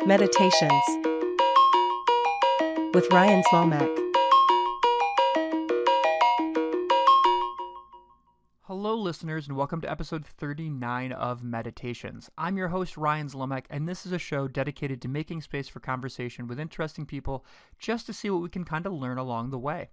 Meditations with Ryan Slomak. Hello, listeners, and welcome to episode 39 of Meditations. I'm your host, Ryan Zlomek, and this is a show dedicated to making space for conversation with interesting people just to see what we can kind of learn along the way.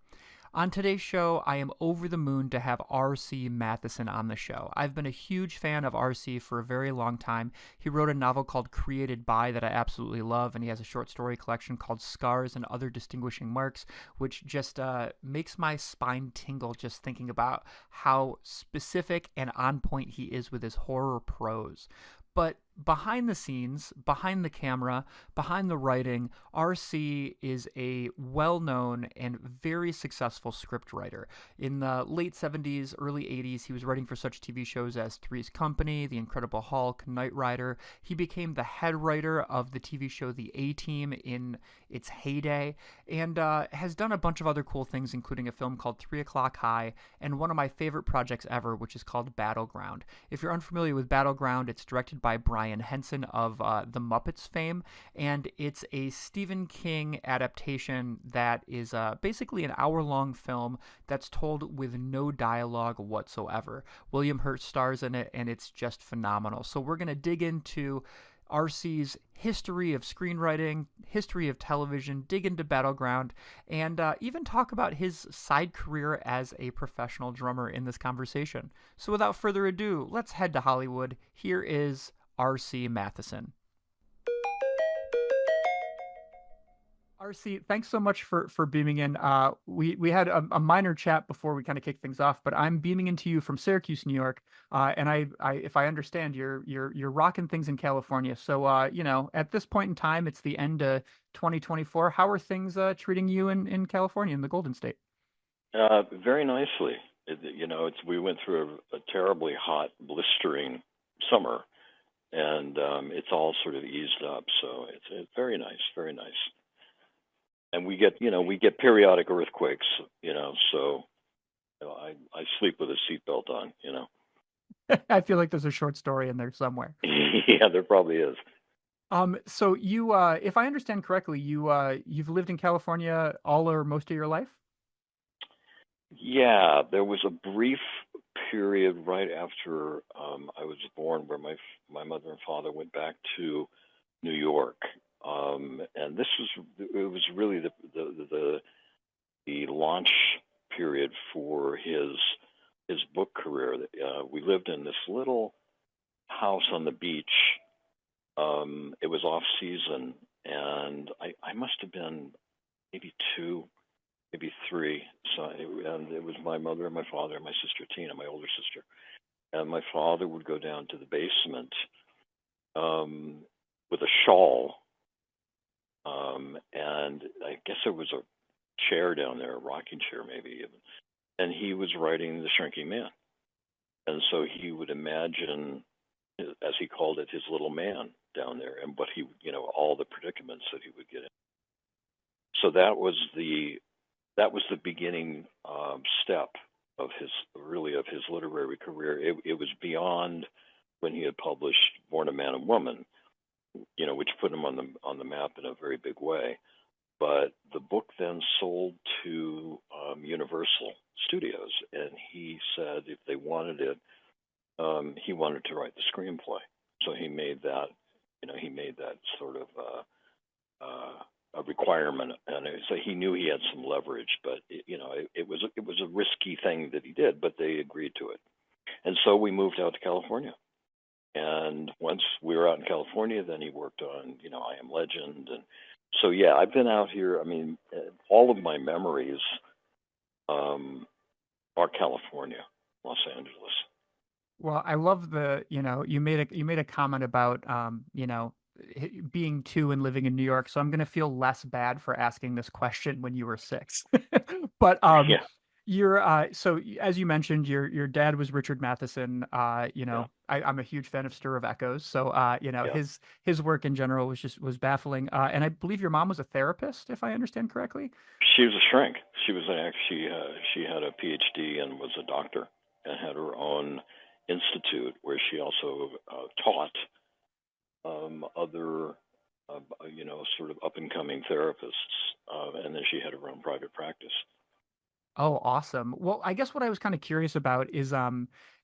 On today's show, I am over the moon to have RC Matheson on the show. I've been a huge fan of RC for a very long time. He wrote a novel called Created By that I absolutely love, and he has a short story collection called Scars and Other Distinguishing Marks, which just makes my spine tingle just thinking about how specific and on point he is with his horror prose. But behind the scenes, behind the camera, behind the writing, RC is a well-known and very successful scriptwriter. In the late 70s, early 80s, he was writing for such TV shows as Three's Company, The Incredible Hulk, Knight Rider. He became the head writer of the TV show The A-Team in its heyday, and has done a bunch of other cool things, including a film called 3 O'Clock High, and one of my favorite projects ever, which is called Battleground. If you're unfamiliar with Battleground, it's directed by Brian Henson of the Muppets fame, and it's a Stephen King adaptation that is basically an hour-long film that's told with no dialogue whatsoever. William Hurt stars in it, and it's just phenomenal. So we're going to dig into RC's history of screenwriting, history of television, dig into Battleground, and even talk about his side career as a professional drummer in this conversation. So without further ado, let's head to Hollywood. Here is RC Matheson. RC, thanks so much for beaming in. We had a minor chat before we kind of kicked things off, but I'm beaming into you from Syracuse, New York, and I if I understand, you're rocking things in California. So at this point in time, it's the end of 2024. How are things treating you in California, in the Golden State? Very nicely. We went through a terribly hot, blistering summer, and it's all sort of eased up. So it's very nice, very nice. And we get periodic earthquakes, so I sleep with a seatbelt on. I feel like there's a short story in there somewhere. Yeah, there probably is. So you, if I understand correctly, you've lived in California all or most of your life? Yeah, there was a brief period right after I was born where my mother and father went back to New York, and it was really the launch period for his book career. We lived in this little house on the beach. It was off season, and I must have been maybe two, maybe three. And it was my mother and my father and my sister Tina, my older sister. And my father would go down to the basement with a shawl, and I guess there was a chair down there, a rocking chair maybe even, and he was writing The Shrinking Man. And so he would imagine, as he called it, his little man down there, and all the predicaments that he would get in. So that was the beginning step of his literary career. It was beyond when he had published Born a Man and Woman, which put him on the map in a very big way. But the book then sold to Universal Studios, and he said if they wanted it, he wanted to write the screenplay. So he made that, sort of a requirement, and so he knew he had some leverage. But it was a risky thing that he did, but they agreed to it, and so we moved out to California. And once we were out in California, then he worked on, I Am Legend. And so, yeah, I've been out here. I mean, all of my memories are California, Los Angeles. Well, I love you made a comment about being two and living in New York. So I'm going to feel less bad for asking this question when you were six. But Yeah, so as you mentioned, your dad was Richard Matheson. yeah, I'm a huge fan of Stir of Echoes. So yeah. his work in general was baffling. And I believe your mom was a therapist, if I understand correctly. She was a shrink. She had a PhD and was a doctor and had her own institute where she also taught other sort of up and coming therapists, and then she had her own private practice. Oh, awesome. Well, I guess what I was kind of curious about is,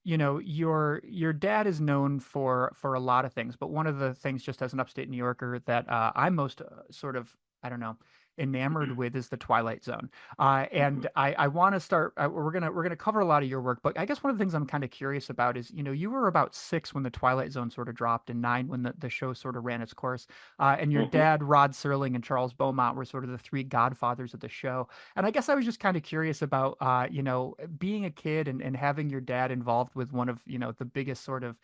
your dad is known for a lot of things, but one of the things, just as an upstate New Yorker, that I'm most sort of, I don't know, enamored with is the Twilight Zone. Hmm. And I want to start. We're gonna cover a lot of your work, but I guess one of the things I'm kind of curious about is, you were about 6 when the Twilight Zone sort of dropped, and 9 when the show sort of ran its course. And your Hmm. dad, Rod Serling, and Charles Beaumont were sort of the 3 godfathers of the show. And I guess I was just kind of curious about, being a kid and having your dad involved with one of, the biggest sort of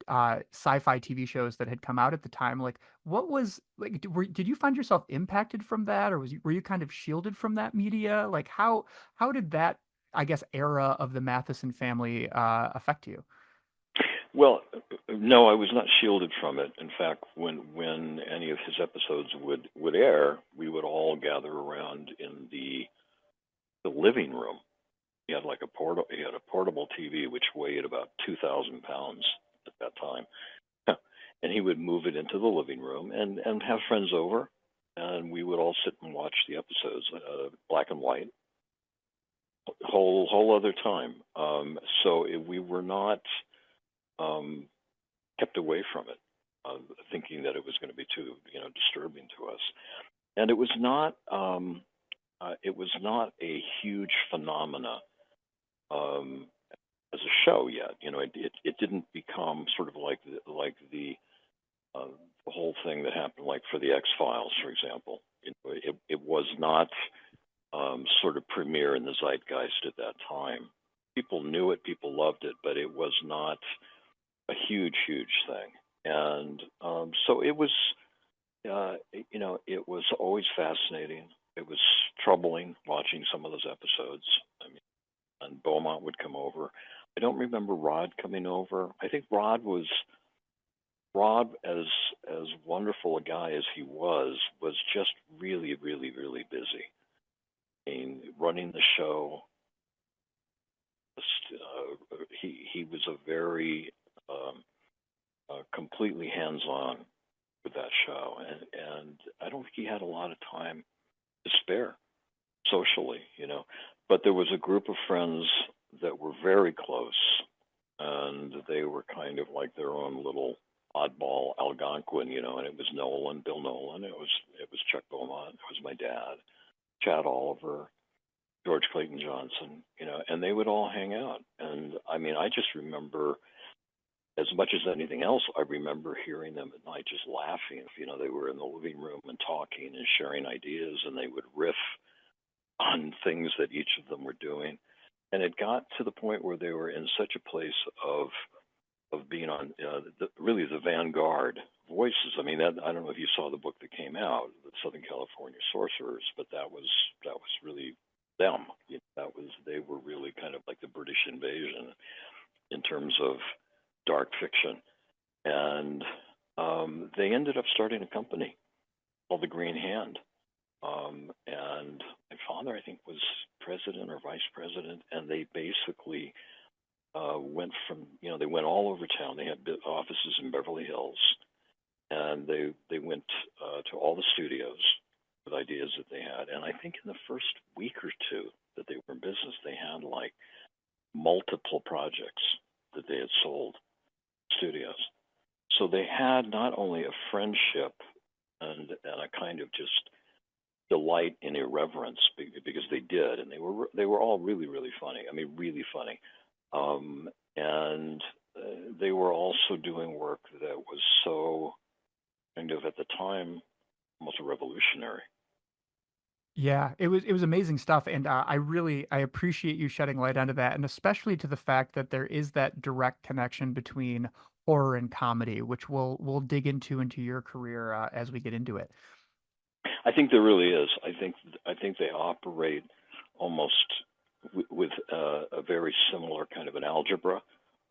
sci-fi TV shows that had come out at the time. Like, what was like? Did you find yourself impacted from that, or were you kind of shielded from that media? Like, how did that, I guess, era of the Matheson family affect you? Well, no, I was not shielded from it. In fact, when any of his episodes would air, we would all gather around in the living room. He had a portable TV which weighed about 2,000 pounds at that time, and he would move it into the living room and have friends over, and we would all sit and watch the episodes, black and white, whole other time. We were not um, kept away from it, thinking that it was going to be too disturbing to us. And it was not a huge phenomena um, as a show yet. It didn't become sort of like uh, the whole thing that happened, like for the X Files, for example. It was not sort of premiere in the zeitgeist at that time. People knew it, people loved it, but it was not a huge thing. And so it was, it was always fascinating. It was troubling watching some of those episodes. I mean, and Beaumont would come over. I don't remember Rod coming over. I think Rod, as wonderful a guy as he was just really busy. I mean, running the show, he was a very completely hands-on with that show, and I don't think he had a lot of time to spare socially, But there was a group of friends that were very close, and they were kind of like their own little oddball Algonquin, And it was Bill Nolan. It was Chuck Beaumont. It was my dad, Chad Oliver, George Clayton Johnson, And they would all hang out. And I mean, I just remember, as much as anything else, I remember hearing them at night just laughing. They were in the living room and talking and sharing ideas, and they would riff on things that each of them were doing. And it got to the point where they were in such a place of being on really the vanguard voices. I mean, I don't know if you saw the book that came out, the Southern California Sorcerers, but that was really them. They were really kind of like the British invasion in terms of dark fiction, and they ended up starting a company called the Green Hand. And my father, I think, was president or vice president, and they basically went they went all over town. They had offices in Beverly Hills, and they went to all the studios with ideas that they had. And I think in the first week or two that they were in business, they had like multiple projects that they had sold studios. So they had not only a friendship and a kind of just delight in irreverence, because they did, and they were all really funny. I mean, really funny. And they were also doing work that was so kind of at the time almost revolutionary. Yeah, it was amazing stuff, and I appreciate you shedding light onto that, and especially to the fact that there is that direct connection between horror and comedy, which we'll dig into your career as we get into it. I think there really is. I think they operate almost with a very similar kind of an algebra.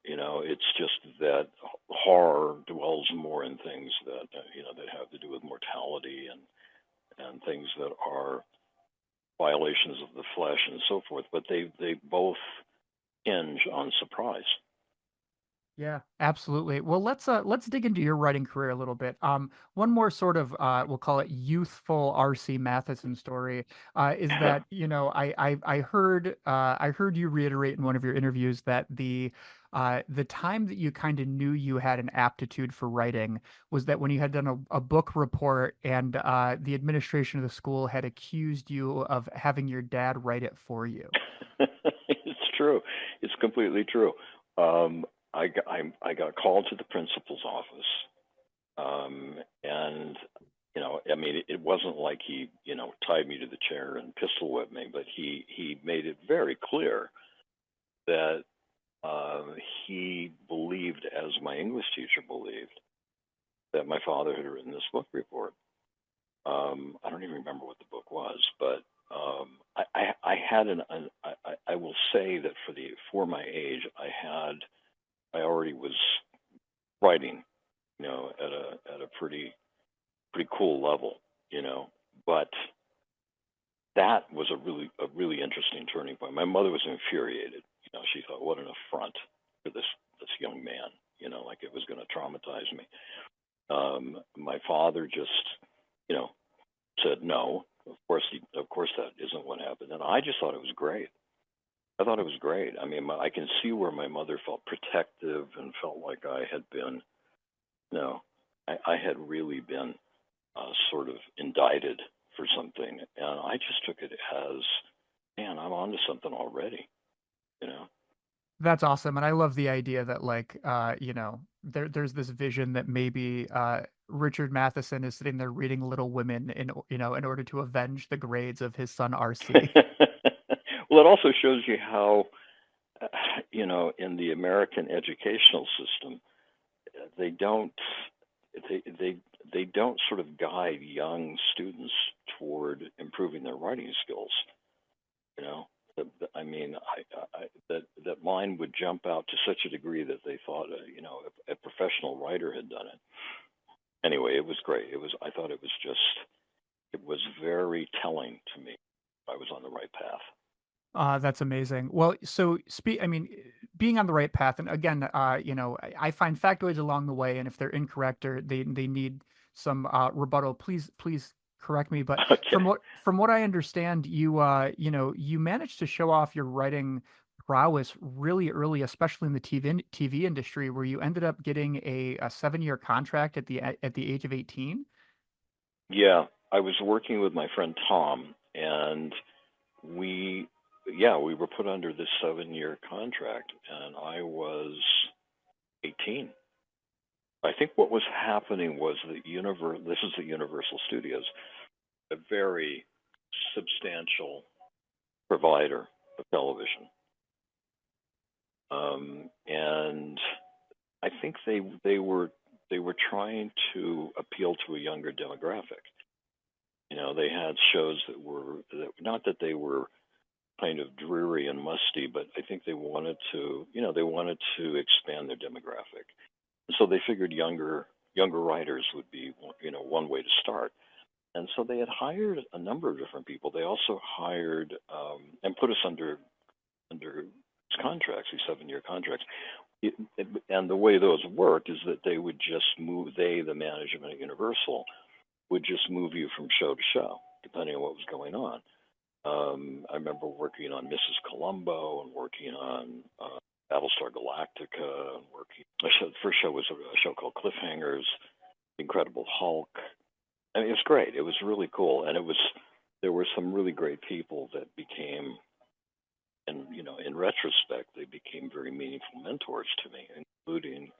It's just that horror dwells more in things that that have to do with mortality and things that are violations of the flesh and so forth. But they both hinge on surprise. Yeah, absolutely. Well, let's dig into your writing career a little bit. One more sort of we'll call it youthful RC Matheson story is that I heard you reiterate in one of your interviews that the time that you kind of knew you had an aptitude for writing was that when you had done a book report and the administration of the school had accused you of having your dad write it for you. It's true. It's completely true. Um, I got called to the principal's office, and I mean, it wasn't like he tied me to the chair and pistol whipped me, but he made it very clear that uh, he believed, as my English teacher believed, that my father had written this book report. I don't even remember what the book was, but I had I will say that for my age, I already was writing, at a pretty cool level, you know. But that was a really interesting turning point. My mother was infuriated. She thought, what an affront for this young man. Like it was going to traumatize me. My father just, you know, said no. Of course, that isn't what happened. And I just thought it was great. I thought it was great. I mean, I can see where my mother felt protective and felt like I had been, no, I had really been sort of indicted for something, and I just took it as, man, I'm onto something already. You know. That's awesome, and I love the idea that there's this vision that maybe Richard Matheson is sitting there reading Little Women in order to avenge the grades of his son RC. Well, it also shows you how, in the American educational system, they don't they they they don't sort of guide young students toward improving their writing skills. You know, I mean, that line would jump out to such a degree that they thought, a professional writer had done it. Anyway, it was great. I thought it was very telling to me. I was on the right path. That's amazing. Well, so I mean, being on the right path, and again, I find factoids along the way, and if they're incorrect or they need some rebuttal, please correct me. But Okay. from what I understand, you managed to show off your writing prowess really early, especially in the TV industry, where you ended up getting a 7-year contract at the age of 18. Yeah, I was working with my friend Tom, and we, yeah, we were put under this 7-year contract, and I was 18. I think what was happening was that this is the Universal Studios, a very substantial provider of television. And I think they were trying to appeal to a younger demographic. They had shows not that they were kind of dreary and musty, but I think they wanted to expand their demographic. And so they figured younger writers would be, one way to start. And so they had hired a number of different people. They also hired and put us under contracts, these 7-year contracts. And the way those worked is that they would just the management at Universal would just move you from show to show, depending on what was going on. I remember working on Mrs. Columbo and working on Battlestar Galactica and the first show was a show called Cliffhangers, Incredible Hulk. I mean, it was great. It was really cool, and there were some really great people that became, and in retrospect, they became very meaningful mentors to me, including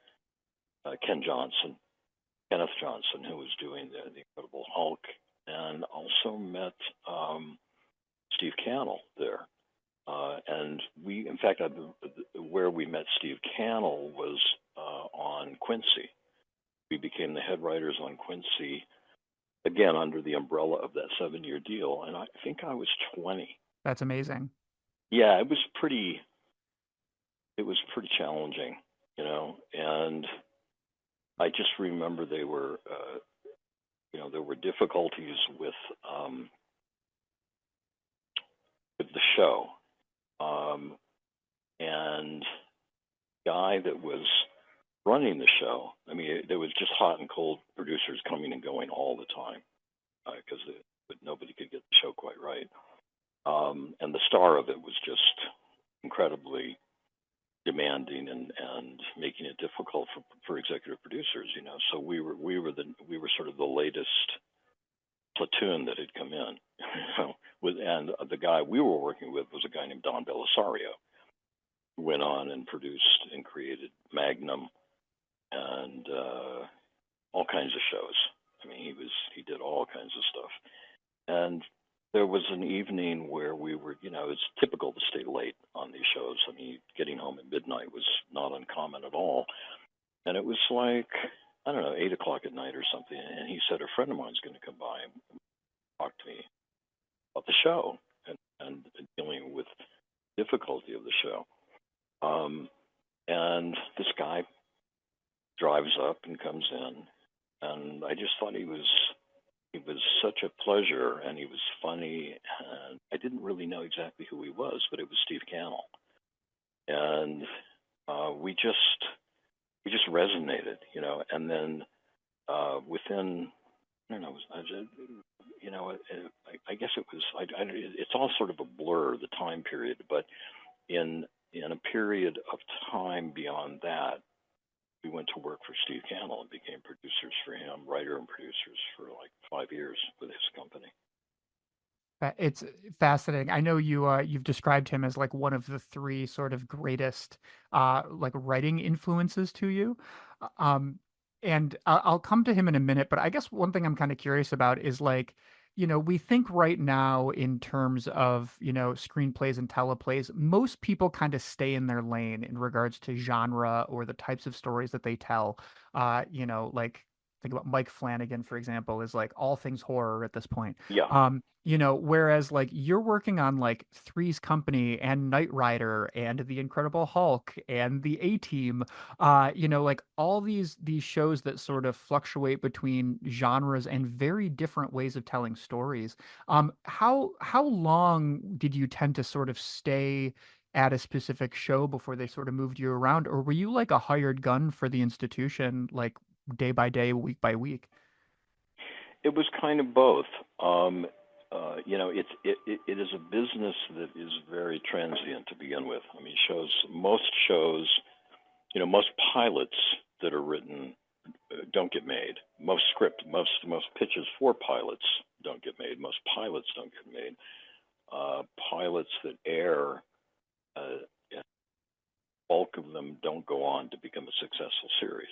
Kenneth Johnson, who was doing the Incredible Hulk, and also met Steve Cannell there. And in fact, where we met Steve Cannell was on Quincy. We became the head writers on Quincy, again, under the umbrella of that 7-year deal. And I think I was 20. That's amazing. Yeah, it was pretty challenging, and I just remember there were difficulties with the show. And guy that was running the show. I mean, there was just hot and cold producers coming and going all the time because nobody could get the show quite right. And the star of it was just incredibly demanding and making it difficult for executive producers. So we were sort of the latest platoon that had come in. And the guy we were working with was a guy named Don Belisario, who went on and produced and created Magnum and all kinds of shows. I mean, he did all kinds of stuff. And there was an evening where we were, it's typical to stay late on these shows. I mean, getting home at midnight was not uncommon at all. And it was like, I don't know, 8 o'clock at night or something. And he said, a friend of mine's going to come by and talk to me about the show and dealing with difficulty of the show. And this guy drives up and comes in, and I just thought he was such a pleasure, and he was funny, and I didn't really know exactly who he was, but it was Steve Cannell, and we just resonated, and then within, I don't know, I guess it was, it's all sort of a blur, the time period, but in a period of time beyond that, we went to work for Steve Cannell and became producers for him, writer and producers for like 5 years with his company. It's fascinating. I know you've described him as like one of the three sort of greatest like writing influences to you. And I'll come to him in a minute, but I guess one thing I'm kind of curious about is like, we think right now in terms of, screenplays and teleplays, most people kind of stay in their lane in regards to genre or the types of stories that they tell. Like think about Mike Flanagan, for example, is like all things horror at this point. Yeah. Whereas like you're working on like Three's Company and Knight Rider and The Incredible Hulk and The A-Team, like all these shows that sort of fluctuate between genres and very different ways of telling stories. How long did you tend to sort of stay at a specific show before they sort of moved you around, or were you like a hired gun for the institution, like day by day, week by week? It was kind of both. It is a business that is very transient to begin with. I mean, most pilots that are written don't get made. Most pitches for pilots don't get made. Most pilots don't get made. Pilots that air, bulk of them don't go on to become a successful series.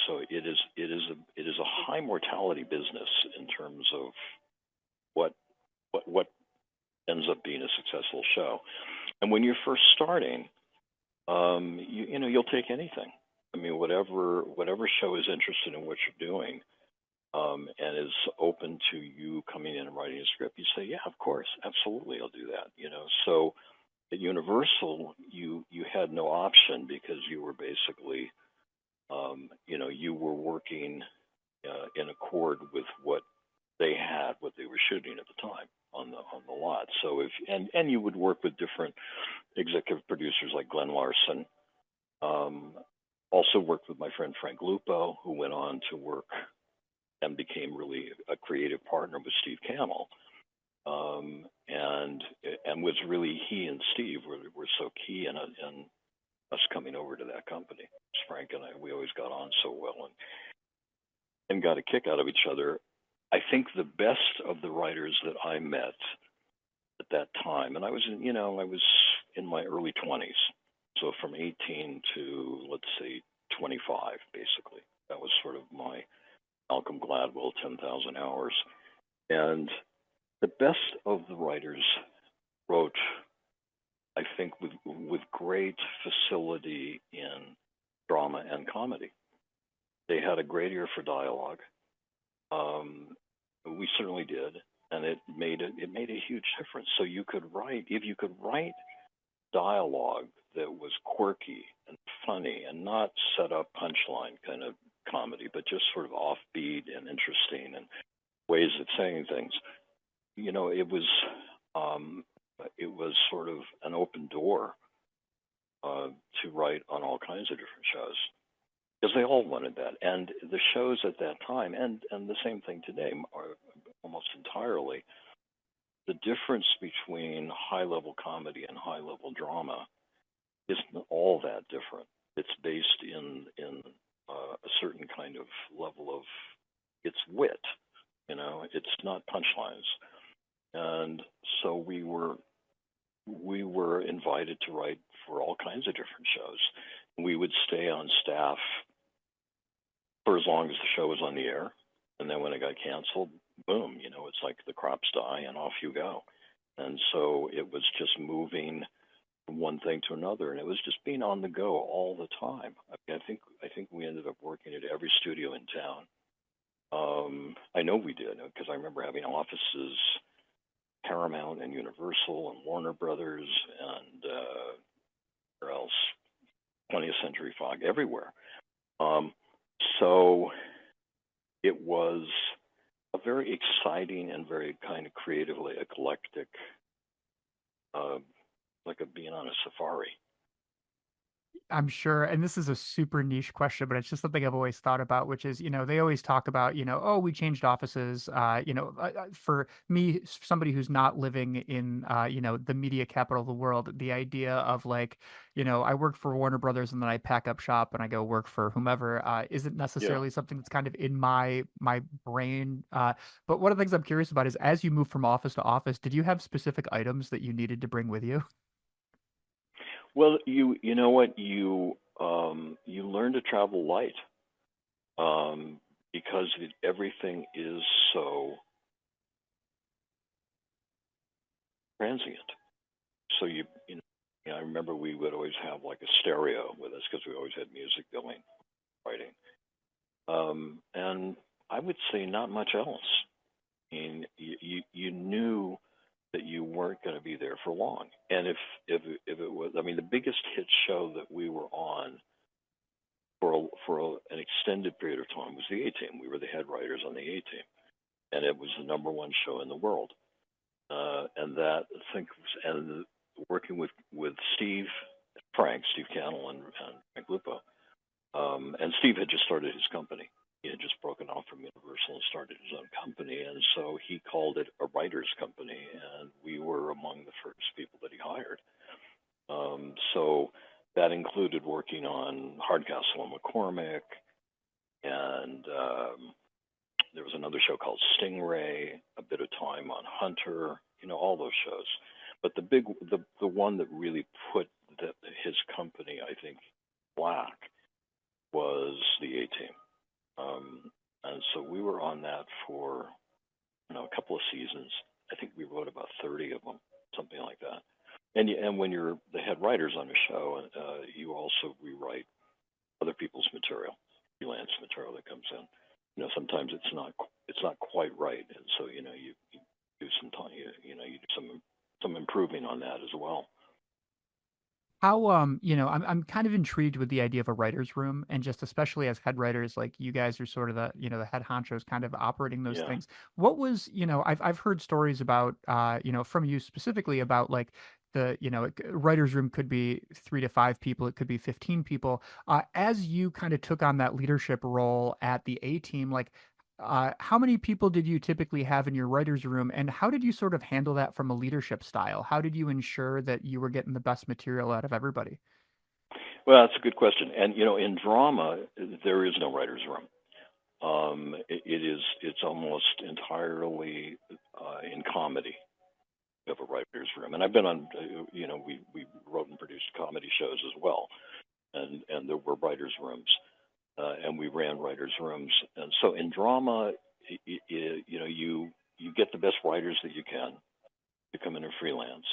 So it is a high mortality business in terms of what ends up being a successful show. And when you're first starting, you'll take anything. I mean, whatever show is interested in what you're doing, and is open to you coming in and writing a script, you say, yeah, of course, absolutely, I'll do that. So at Universal, you had no option because you were basically, you were working in accord with what they had, what they were shooting at the time on the lot. So and you would work with different executive producers like Glenn Larson. Also worked with my friend Frank Lupo, who went on to work and became really a creative partner with Steve Cannell. And was really, he and Steve were so key in us coming over to that company. Frank and I, we always got on so well and got a kick out of each other. I think the best of the writers that I met at that time, and I was in my early 20s, so from 18 to, let's say, 25, basically. That was sort of my Malcolm Gladwell 10,000 hours. And the best of the writers wrote, I think, with great facility in drama and comedy. They had a great ear for dialogue. We certainly did, and it made a huge difference. So if you could write dialogue that was quirky and funny and not set up punchline kind of comedy, but just sort of offbeat and interesting and ways of saying things, it was sort of an open door to write on all kinds of different shows. because they all wanted that. And the shows at that time, and the same thing today, are almost entirely the difference between high-level comedy and high-level drama isn't all that different. It's based in a certain kind of level of its wit. It's not punchlines. And so we were invited to write for all kinds of different shows. We would stay on staff for as long as the show was on the air, and then when it got canceled, boom, it's like the crops die and off you go. And so it was just moving from one thing to another, and it was just being on the go all the time. I think we ended up working at every studio in town. I know we did, because I remember having offices, Paramount and Universal and Warner Brothers and where else? 20th Century Fox, everywhere. So it was a very exciting and very kind of creatively eclectic, like being on a safari. I'm sure, and this is a super niche question, but it's just something I've always thought about, which is, they always talk about, oh, we changed offices. For me, somebody who's not living in, the media capital of the world, the idea of like, I work for Warner Brothers and then I pack up shop and I go work for whomever, isn't Yeah. necessarily something that's kind of in my brain. But one of the things I'm curious about is, as you move from office to office, did you have specific items that you needed to bring with you? Well, you know what, you learn to travel light, because everything is so transient. So I remember we would always have like a stereo with us because we always had music going, writing, and I would say not much else. I mean, you knew that you weren't going to be there for long, and if it was, I mean, the biggest hit show that we were on for an extended period of time was the A Team. We were the head writers on the A Team, and it was the #1 show in the world. And that I think, and working with Steve Cannell and Frank Lupo, and Steve had just started his company. He had just broken off from Universal and started his own company, and so he called it a writers' company, and we were among the first people that he hired. So that included working on Hardcastle and McCormick, and there was another show called Stingray, a bit of time on Hunter, all those shows. But the one that really put his company, I think, black was the A Team. And so we were on that for a couple of seasons. I think we wrote about 30 of them, something like that. And when you're the head writers on a show, you also rewrite other people's material, freelance material that comes in. Sometimes it's not quite right, and so you do some time, you do some improving on that as well. How I'm kind of intrigued with the idea of a writer's room, and just especially as head writers, like you guys are sort of the the head honchos kind of operating those Yeah. things. What was, I've heard stories about from you specifically about like the writer's room could be 3 to 5 people, it could be 15 people. As you kind of took on that leadership role at the A Team, like how many people did you typically have in your writer's room, and how did you sort of handle that from a leadership style? How did you ensure that you were getting the best material out of everybody? Well, that's a good question. And in drama, there is no writer's room. It's almost entirely in comedy. You have a writer's room, and I've been on. We wrote and produced comedy shows as well, and there were writers' rooms, and we ran writers' rooms. And so in drama, you get the best writers that you can to come in and freelance.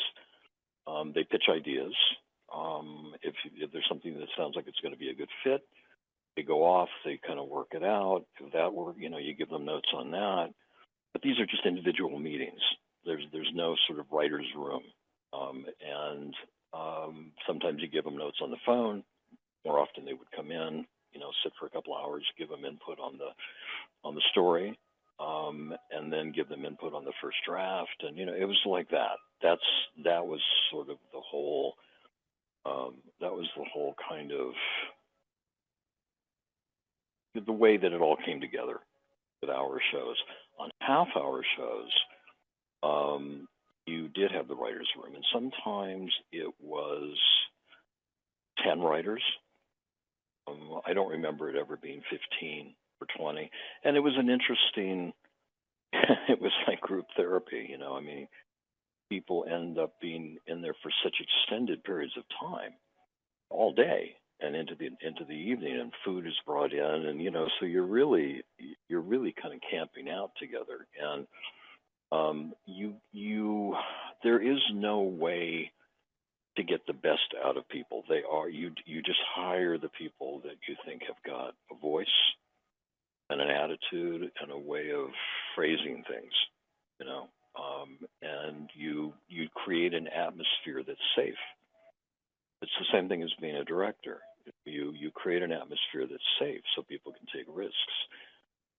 They pitch ideas. If there's something that sounds like it's going to be a good fit, they go off, they kind of work it out. If that work, you give them notes on that. But these are just individual meetings. There's no sort of writer's room. And sometimes you give them notes on the phone. More often they would come in, sit for a couple hours, give them input on the story, and then give them input on the first draft. And it was like that. That was sort of the whole. That was the whole kind of the way that it all came together with hour shows. On half-hour shows, you did have the writer's room, and sometimes it was 10 writers. I don't remember it ever being 15 or 20. And it was an interesting, it was like group therapy, you know. I mean, people end up being in there for such extended periods of time, all day and into the evening, and food is brought in, and you know, so you're really kind of camping out together, and you there is no way to get the best out of people. You just hire the people that you think have got a voice and an attitude and a way of phrasing things, you know, and you create an atmosphere that's safe. It's the same thing as being a director. You create an atmosphere that's safe so people can take risks.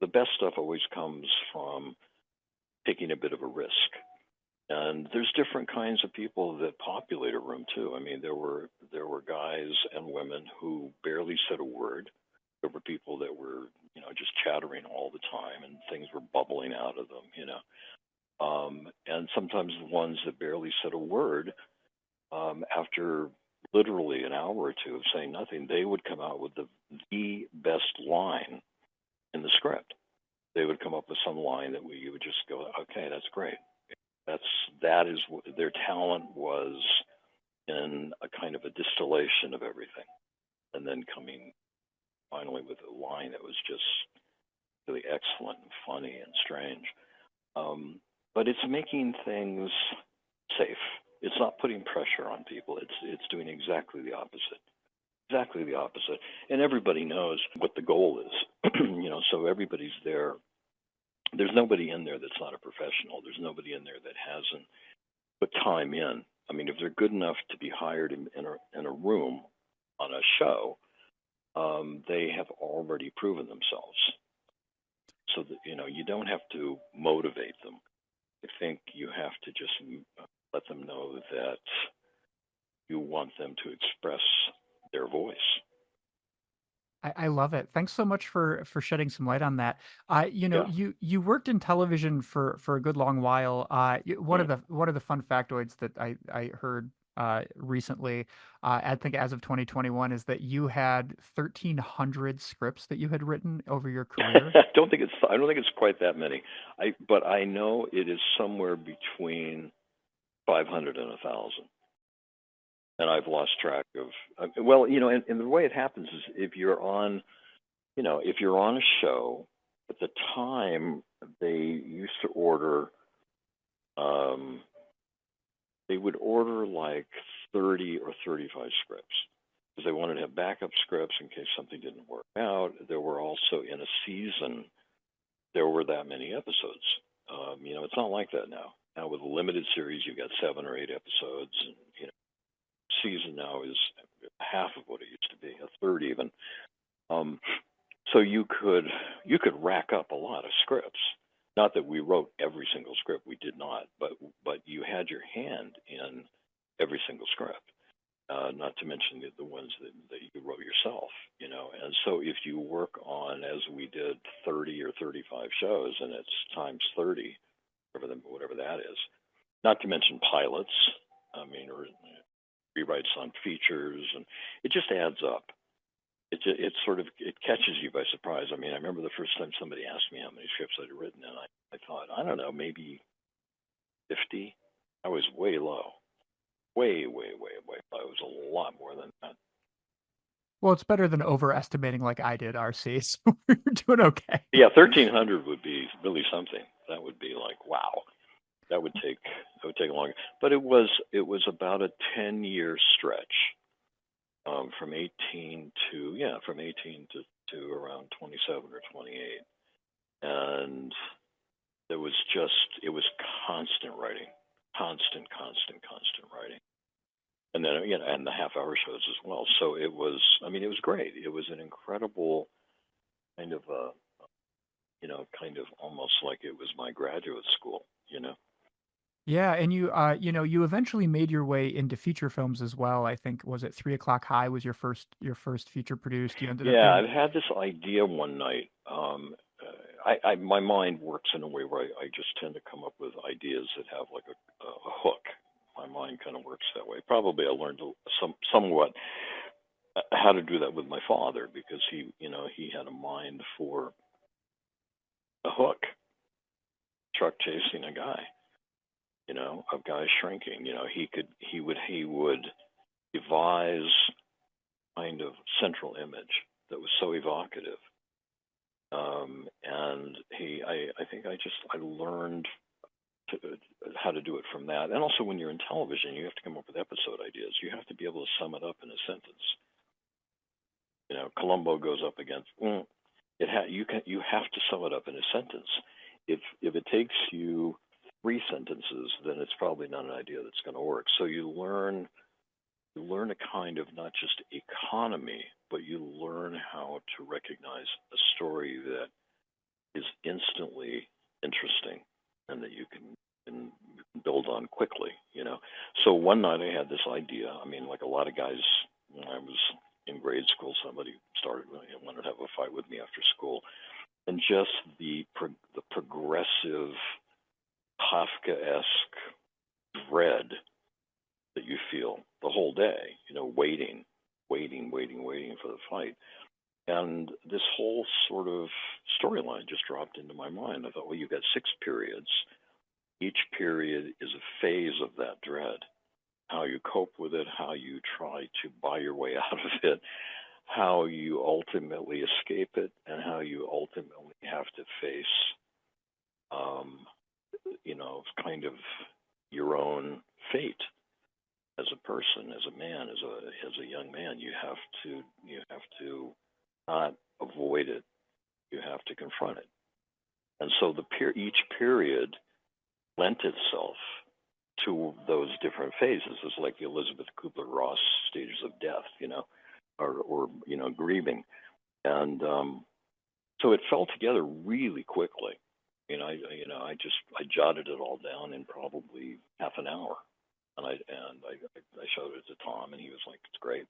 The best stuff always comes from taking a bit of a risk. And there's different kinds of people that populate a room too. I mean, there were guys and women who barely said a word. There were people that were, you know, just chattering all the time, and things were bubbling out of them, you know. And sometimes the ones that barely said a word, after literally an hour or two of saying nothing, they would come out with the best line in the script. They would come up with some line that you would just go, okay, that's great. That is what their talent was, in a kind of a distillation of everything, and then coming finally with a line that was just really excellent and funny and strange. But it's making things safe. It's not putting pressure on people. It's doing exactly the opposite. Exactly the opposite. And everybody knows what the goal is. You know, so everybody's there. There's nobody in there that's not a professional. There's nobody in there that hasn't put time in. I mean, if they're good enough to be hired in a room on a show, they have already proven themselves. So that, you know, you don't have to motivate them. I think you have to just let them know that you want them to express their voice. I love it. Thanks so much for shedding some light on that. You know, Yeah. you worked in television for a good long while. One of Mm. the fun factoids that I heard recently, I think as of 2021, is that you had 1,300 scripts that you had written over your career. I don't think it's quite that many. But I know it is somewhere between 500 and 1,000. And I've lost track of. Well, you know, and the way it happens is if you're on a show, at the time they used to order, they would order like 30 or 35 scripts because they wanted to have backup scripts in case something didn't work out. There were also, in a season, there were that many episodes. You know, it's not like that now. Now with a limited series, you've got 7 or 8 episodes, and you know, season now is half of what it used to be, a third even. So you could rack up a lot of scripts. Not that we wrote every single script, we did not, but you had your hand in every single script. Not to mention the ones that you wrote yourself, you know. And so if you work on, as we did, 30 or 35 shows, and it's times 30, whatever that is. Not to mention pilots, I mean, or rewrites on features, and it just adds up. It sort of catches you by surprise. I mean, I remember the first time somebody asked me how many scripts I'd written, and I thought, I don't know, maybe 50. I was way low, way low. It was a lot more than that. Well, it's better than overestimating like I did, RC. So you're doing okay. Yeah, 1,300 would be really something. That would be like, wow. That would take longer. But it was about a 10-year stretch. From 18 to around 27 or 28, and it was constant writing, constant writing, and then and the half-hour shows as well. So it was great. It was an incredible kind of kind of almost like it was my graduate school, you know. Yeah, and you eventually made your way into feature films as well. I think was it 3 O'clock High was your first feature produced. You ended up Yeah, doing. I've had this idea one night. My mind works in a way where I just tend to come up with ideas that have like a hook. My mind kind of works that way. Probably I learned somewhat how to do that with my father because he had a mind for a hook, truck chasing a guy, a guy shrinking. He would devise kind of central image that was so evocative. And I think I learned to, how to do it from that. And also, when you're in television, you have to come up with episode ideas. You have to be able to sum it up in a sentence. Columbo goes up against. You have to sum it up in a sentence. If it takes you three sentences, then it's probably not an idea that's going to work. So you learn a kind of not just economy, but you learn how to recognize a story that is instantly interesting and that can build on quickly. So one night I had this idea. I mean, like a lot of guys, when I was in grade school, somebody wanted to have a fight with me after school, and just the progressive Kafkaesque dread that you feel the whole day, waiting for the fight. And this whole sort of storyline just dropped into my mind. I thought, well, you've got 6 periods. Each period is a phase of that dread. How you cope with it, how you try to buy your way out of it, how you ultimately escape it, and how you ultimately have to face, um, kind of your own fate as a person, as a man, as a young man. You have to not avoid it. You have to confront it. And so each period lent itself to those different phases. It's like the Elizabeth Kubler-Ross stages of death, or grieving, and so it fell together really quickly. I jotted it all down in probably half an hour, and I showed it to Tom, and he was like, "It's great."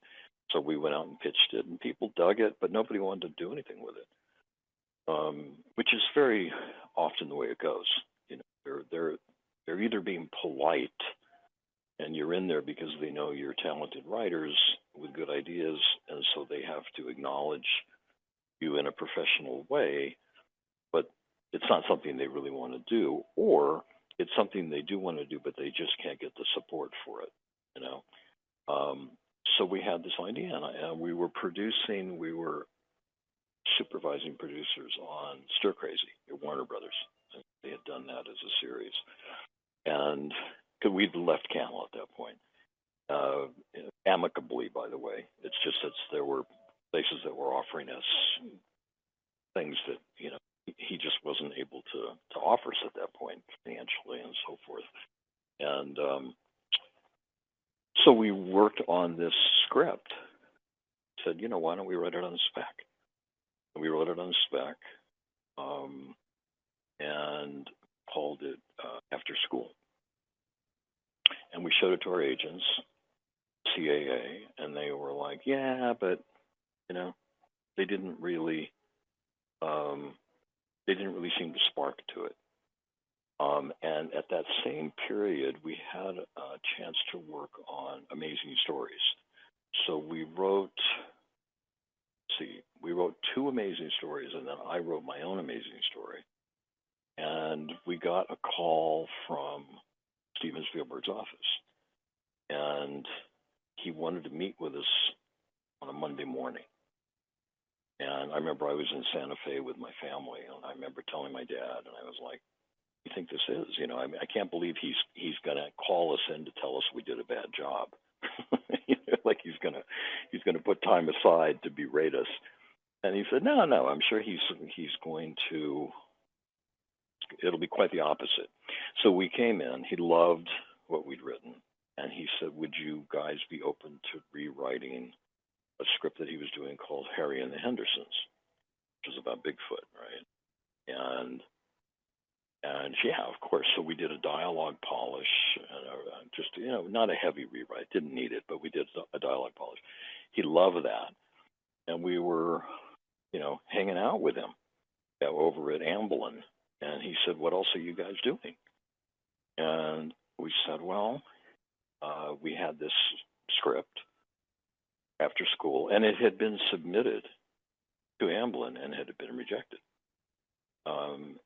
So we went out and pitched it, and people dug it, but nobody wanted to do anything with it, which is very often the way it goes. They're either being polite, and you're in there because they know you're talented writers with good ideas, and so they have to acknowledge you in a professional way, but it's not something they really want to do, or it's something they do want to do, but they just can't get the support for it, you know. Um, so we had this idea, and we were supervising producers on Stir Crazy at Warner Brothers. They had done that as a series, and because we'd left Canada at that point, uh, amicably, by the way. It's just that there were places that were offering us things that he just wasn't able to offer us at that point financially and so forth. And so we worked on this script. Said, why don't we write it on spec? And we wrote it on spec, um, and called it After School. And we showed it to our agents, CAA, and they were like, yeah, but they didn't really um, they didn't really seem to spark to it. And at that same period, we had a chance to work on amazing stories. So we wrote two amazing stories, and then I wrote my own amazing story. And we got a call from Stephen Spielberg's office, and he wanted to meet with us on a Monday morning. And I remember I was in Santa Fe with my family, and I remember telling my dad, and I was like, "You think this is? I can't believe he's gonna call us in to tell us we did a bad job. Like he's gonna put time aside to berate us." And he said, "No, no, I'm sure he's going to. It'll be quite the opposite." So we came in. He loved what we'd written, and he said, "Would you guys be open to rewriting a script that he was doing called Harry and the Hendersons, which was about Bigfoot, right?" And And yeah, of course. So we did a dialogue polish, and just not a heavy rewrite. Didn't need it, but we did a dialogue polish. He loved that, and we were, hanging out with him over at Amblin, and he said, "What else are you guys doing?" And we said, "Well, we had this script after school, and it had been submitted to Amblin and had been rejected."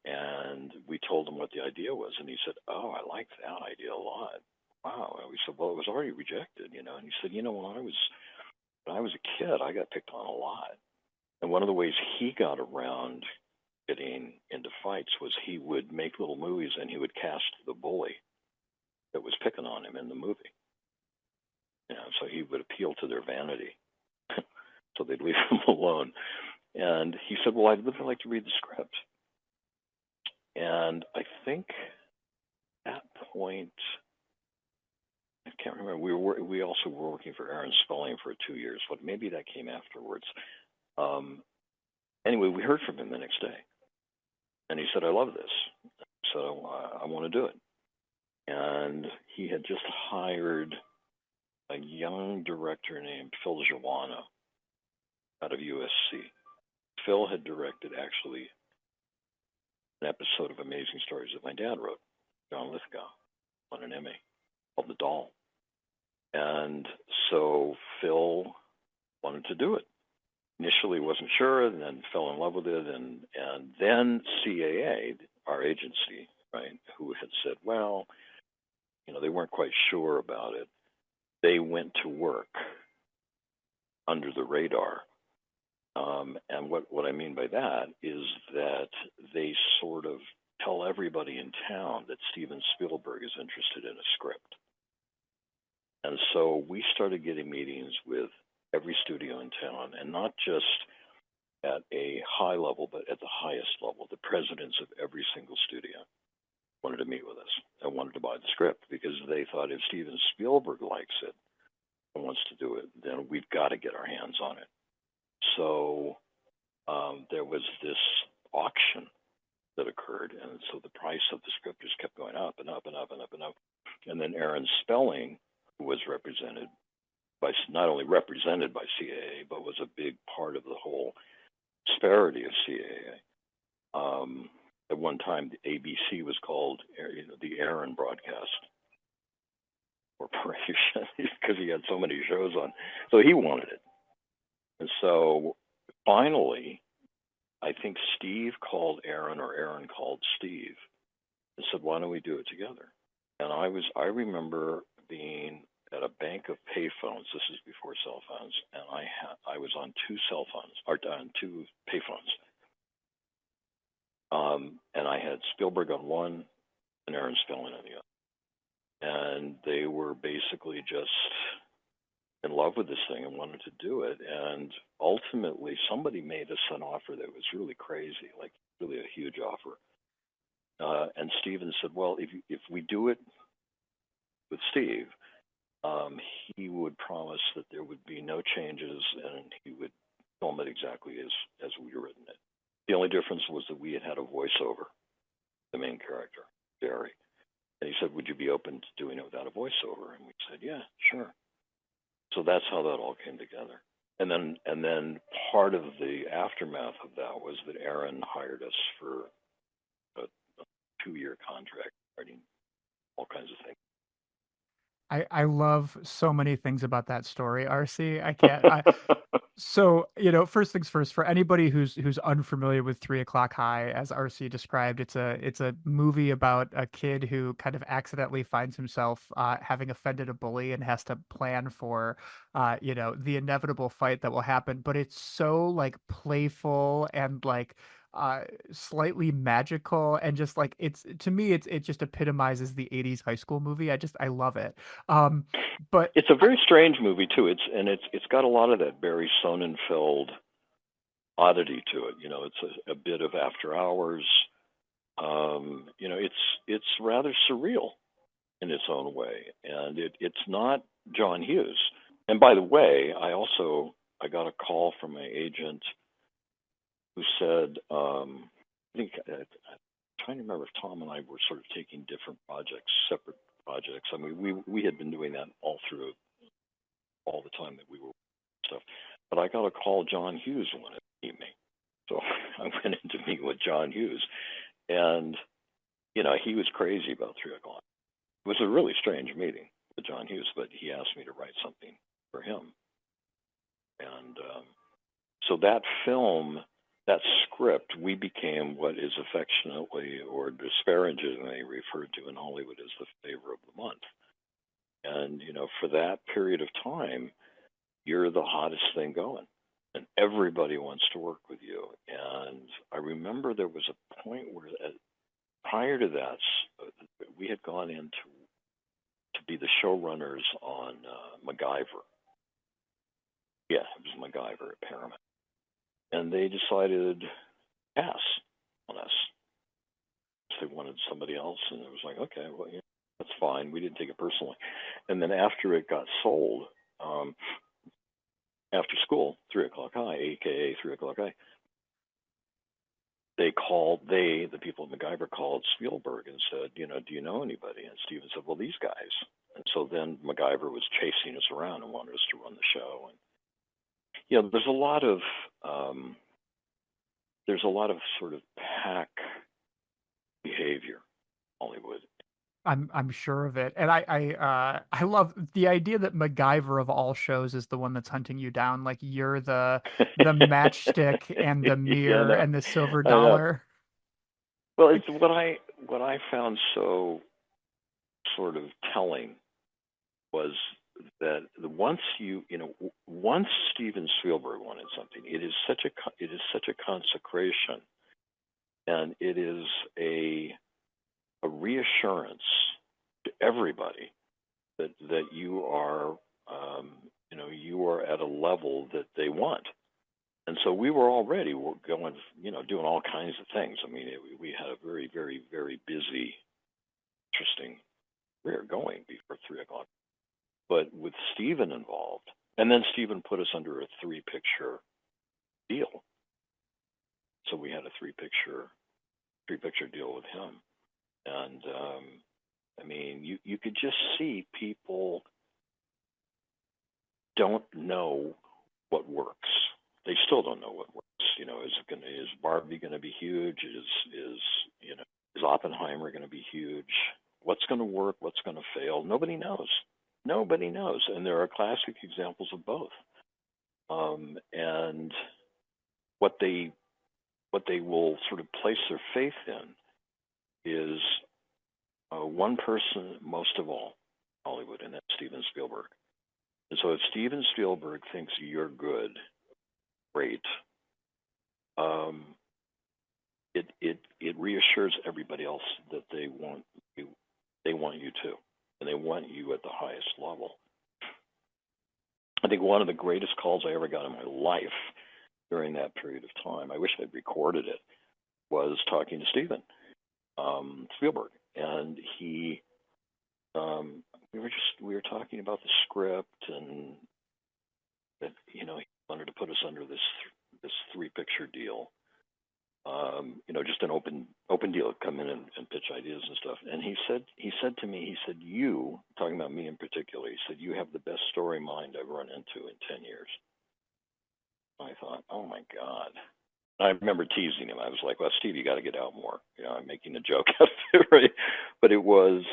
And we told him what the idea was, and he said, "Oh, I like that idea a lot." Wow. And we said, "Well, it was already rejected, And he said, when I was a kid, I got picked on a lot. And one of the ways he got around getting into fights was he would make little movies and he would cast the bully that was picking on him in the movie. So he would appeal to their vanity, so they'd leave him alone. And he said, "Well, I'd really like to read the script." And I think at that point, I can't remember. We also were working for Aaron Spelling for 2 years, but maybe that came afterwards. Anyway, we heard from him the next day, and he said, "I love this, so I want to do it." And he had just hired a young director named Phil Joanna out of USC. Phil had directed actually an episode of Amazing Stories that my dad wrote, John Lithgow, won an Emmy, called The Doll. And so Phil wanted to do it. Initially wasn't sure, and then fell in love with it. And then CAA, our agency, right, who had said, well, they weren't quite sure about it. They went to work under the radar. And what I mean by that is that they sort of tell everybody in town that Stephen Spielberg is interested in a script. And so we started getting meetings with every studio in town, and not just at a high level, but at the highest level. The presidents of every single studio wanted to meet with us and wanted to buy the script, because they thought if Steven Spielberg likes it and wants to do it, then we've got to get our hands on it. So there was this auction that occurred, and so the price of the script just kept going up and up and up and up and up. And then Aaron Spelling, who was not only represented by CAA, but was a big part of the whole disparity of CAA. At one time, the ABC was called the Aaron Broadcast Corporation because he had so many shows on. So he wanted it. And so finally, I think Steve called Aaron, or Aaron called Steve, and said, "Why don't we do it together?" And I remember being at a bank of payphones. This is before cell phones, and I was on two cell phones, or on two payphones. And I had Spielberg on one and Aaron Spelling on the other. And they were basically just in love with this thing and wanted to do it. And ultimately, somebody made us an offer that was really crazy, like really a huge offer. And Steven said, "Well, if we do it with Steve, he would promise that there would be no changes, and he would film it exactly as we had written it. The only difference was that we had a voiceover, the main character, Barry." And he said, "Would you be open to doing it without a voiceover?" And we said, "Yeah, sure." So that's how that all came together. And then part of the aftermath of that was that Aaron hired us for a 2-year contract, writing all kinds of things. I love so many things about that story, RC. I can't. So, first things first, for anybody who's unfamiliar with 3 O'clock High, as RC described, it's a movie about a kid who kind of accidentally finds himself having offended a bully and has to plan for, the inevitable fight that will happen. But it's so like playful and like slightly magical, and just like to me, it just epitomizes the 80s high school movie. I love it. But It's a very strange movie too. It's got a lot of that Barry Sonnenfeld oddity to it. It's a bit of After Hours. It's rather surreal in its own way, and it's not John Hughes. And by the way, I got a call from my agent who said, I think trying to remember if Tom and I were sort of taking different projects, separate projects. I mean, we had been doing that all through all the time that we were stuff. But I got a call. John Hughes wanted to meet me, so I went in to meet with John Hughes, and he was crazy about 3 o'clock. It was a really strange meeting with John Hughes, but he asked me to write something for him, and so that film. That script, we became what is affectionately or disparagingly referred to in Hollywood as the favor of the month. And, for that period of time, you're the hottest thing going. And everybody wants to work with you. And I remember there was a point where, prior to that, we had gone in to be the showrunners on MacGyver. Yeah, it was MacGyver at Paramount. And they decided to pass on us. They wanted somebody else, and it was like, okay, well, that's fine. We didn't take it personally. And then after it got sold, after school, 3 o'clock high, aka 3 o'clock high, the people at MacGyver called Spielberg and said, do you know anybody? And Stephen said, well, these guys. And so then MacGyver was chasing us around and wanted us to run the show. And there's a lot of sort of pack behavior in Hollywood. I'm sure of it, and I love the idea that MacGyver of all shows is the one that's hunting you down. Like you're the matchstick and the mirror and the silver dollar. Well, it's what I found so sort of telling was that once Steven Spielberg wanted something, it is such a consecration, and it is a reassurance to everybody that you are you are at a level that they want. And so we were already going, doing all kinds of things. I mean, we had a very, very, very busy, interesting career going before 3 o'clock. But with Stephen involved, and then Stephen put us under a 3-picture deal. So we had a 3-picture deal with him. And I mean, you could just see people don't know what works. They still don't know what works. Is Barbie going to be huge? Is Oppenheimer going to be huge? What's going to work? What's going to fail? Nobody knows. Nobody knows. And there are classic examples of both. And what they will sort of place their faith in is one person most of all, Hollywood, and that's Steven Spielberg. And so if Steven Spielberg thinks you're good, great, it reassures everybody else that they want you too, and they want you at the highest level. I think one of the greatest calls I ever got in my life during that period of time, I wish I'd recorded it, was talking to Steven Spielberg, and he we were talking about the script, and that he wanted to put us under this 3-picture deal, just an open deal, come in and pitch ideas and stuff. And he said to me, you, talking about me in particular, he said, you have the best story mind I've run into in 10 years. I thought, oh my God. I remember teasing him. I was like, well, Steve, you got to get out more. I'm making a joke out of it, right? But it was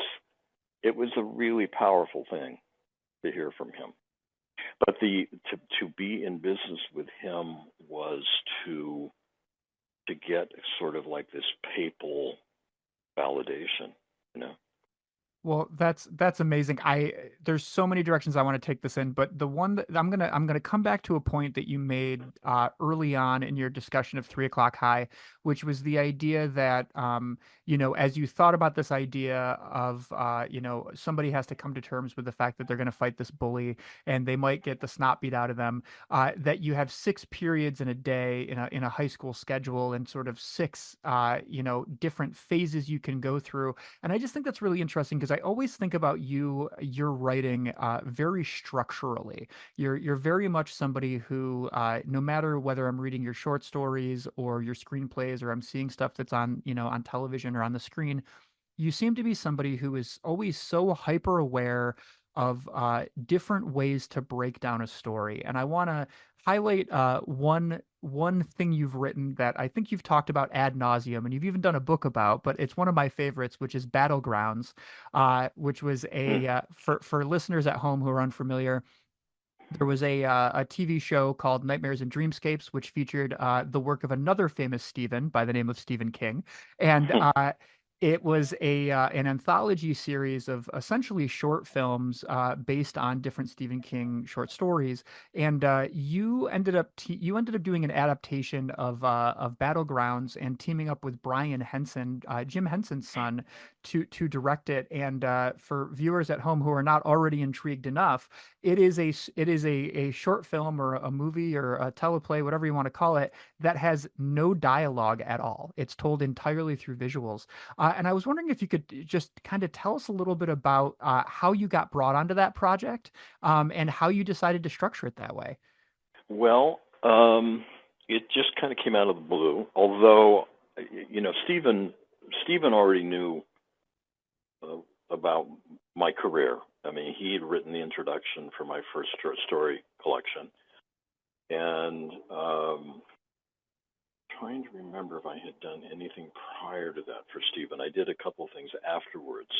a really powerful thing to hear from him. But to be in business with him was to get sort of like this papal validation, Well, that's amazing. There's so many directions I want to take this in, but the one that I'm gonna come back to a point that you made early on in your discussion of 3 o'clock high, which was the idea that as you thought about this idea of somebody has to come to terms with the fact that they're going to fight this bully and they might get the snot beat out of them, that you have 6 periods in a day in a high school schedule and sort of 6 different phases you can go through. And I just think that's really interesting because I always think about your writing very structurally. You're very much somebody who, no matter whether I'm reading your short stories or your screenplays, or I'm seeing stuff that's on, on television or on the screen, you seem to be somebody who is always so hyper aware of different ways to break down a story. And I want to highlight one thing you've written that I think you've talked about ad nauseum, and you've even done a book about, but it's one of my favorites, which is Battlegrounds, which was for listeners at home who are unfamiliar. There was a TV show called Nightmares and Dreamscapes, which featured the work of another famous Stephen by the name of Stephen King, and it was a an anthology series of essentially short films based on different Stephen King short stories. And you ended up doing an adaptation of Battlegrounds and teaming up with Brian Henson, Jim Henson's son, to direct it. And for viewers at home who are not already intrigued enough, it is a short film or a movie or a teleplay, whatever you want to call it, that has no dialogue at all. It's told entirely through visuals. And I was wondering if you could just kind of tell us a little bit about how you got brought onto that project, and how you decided to structure it that way. Well, it just kind of came out of the blue. Although, Stephen already knew uh, about my career. I mean, he had written the introduction for my first short story collection, and trying to remember if I had done anything prior to that for Stephen. I did a couple things afterwards,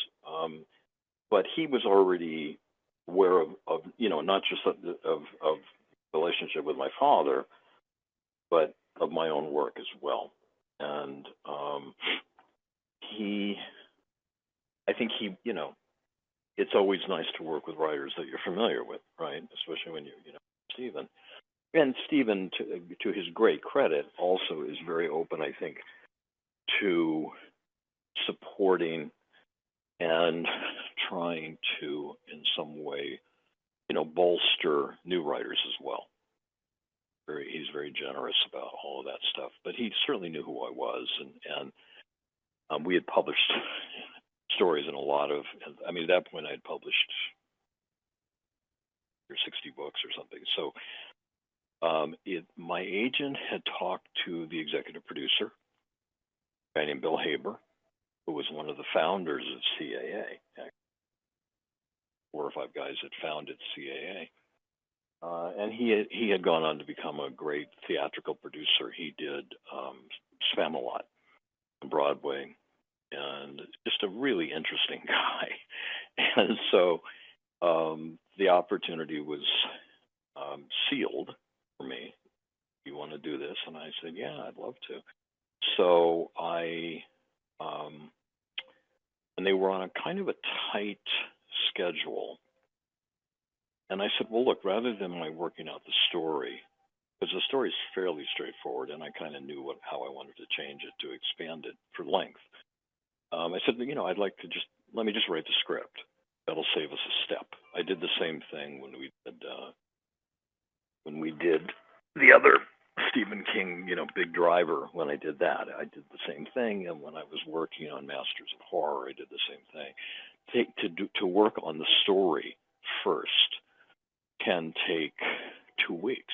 but he was already aware of not just of relationship with my father, but of my own work as well. And he, I think it's always nice to work with writers that you're familiar with, right? Especially when Stephen. And Stephen, to his great credit, also is very open, I think, to supporting and trying to, in some way, bolster new writers as well. He's very generous about all of that stuff. But he certainly knew who I was, and we had published stories in a lot of. I mean, at that point, I had published 60 books or something. So, my agent had talked to the executive producer, a guy named Bill Haber, who was one of the founders of CAA. 4 or 5 guys that founded CAA. And he had gone on to become a great theatrical producer. He did Spamalot on Broadway, and just a really interesting guy. And so the opportunity was sealed for me. You want to do this? And I said, yeah, I'd love to. So and they were on a kind of a tight schedule. And I said, well, look, rather than my working out the story, because the story is fairly straightforward, and I kind of knew how I wanted to change it to expand it for length. I said, I'd like to let me just write the script. That'll save us a step. I did the same thing when we did the other Stephen King, Big Driver. When I did that, I did the same thing. And when I was working on Masters of Horror, I did the same thing. To work on the story first can take 2 weeks,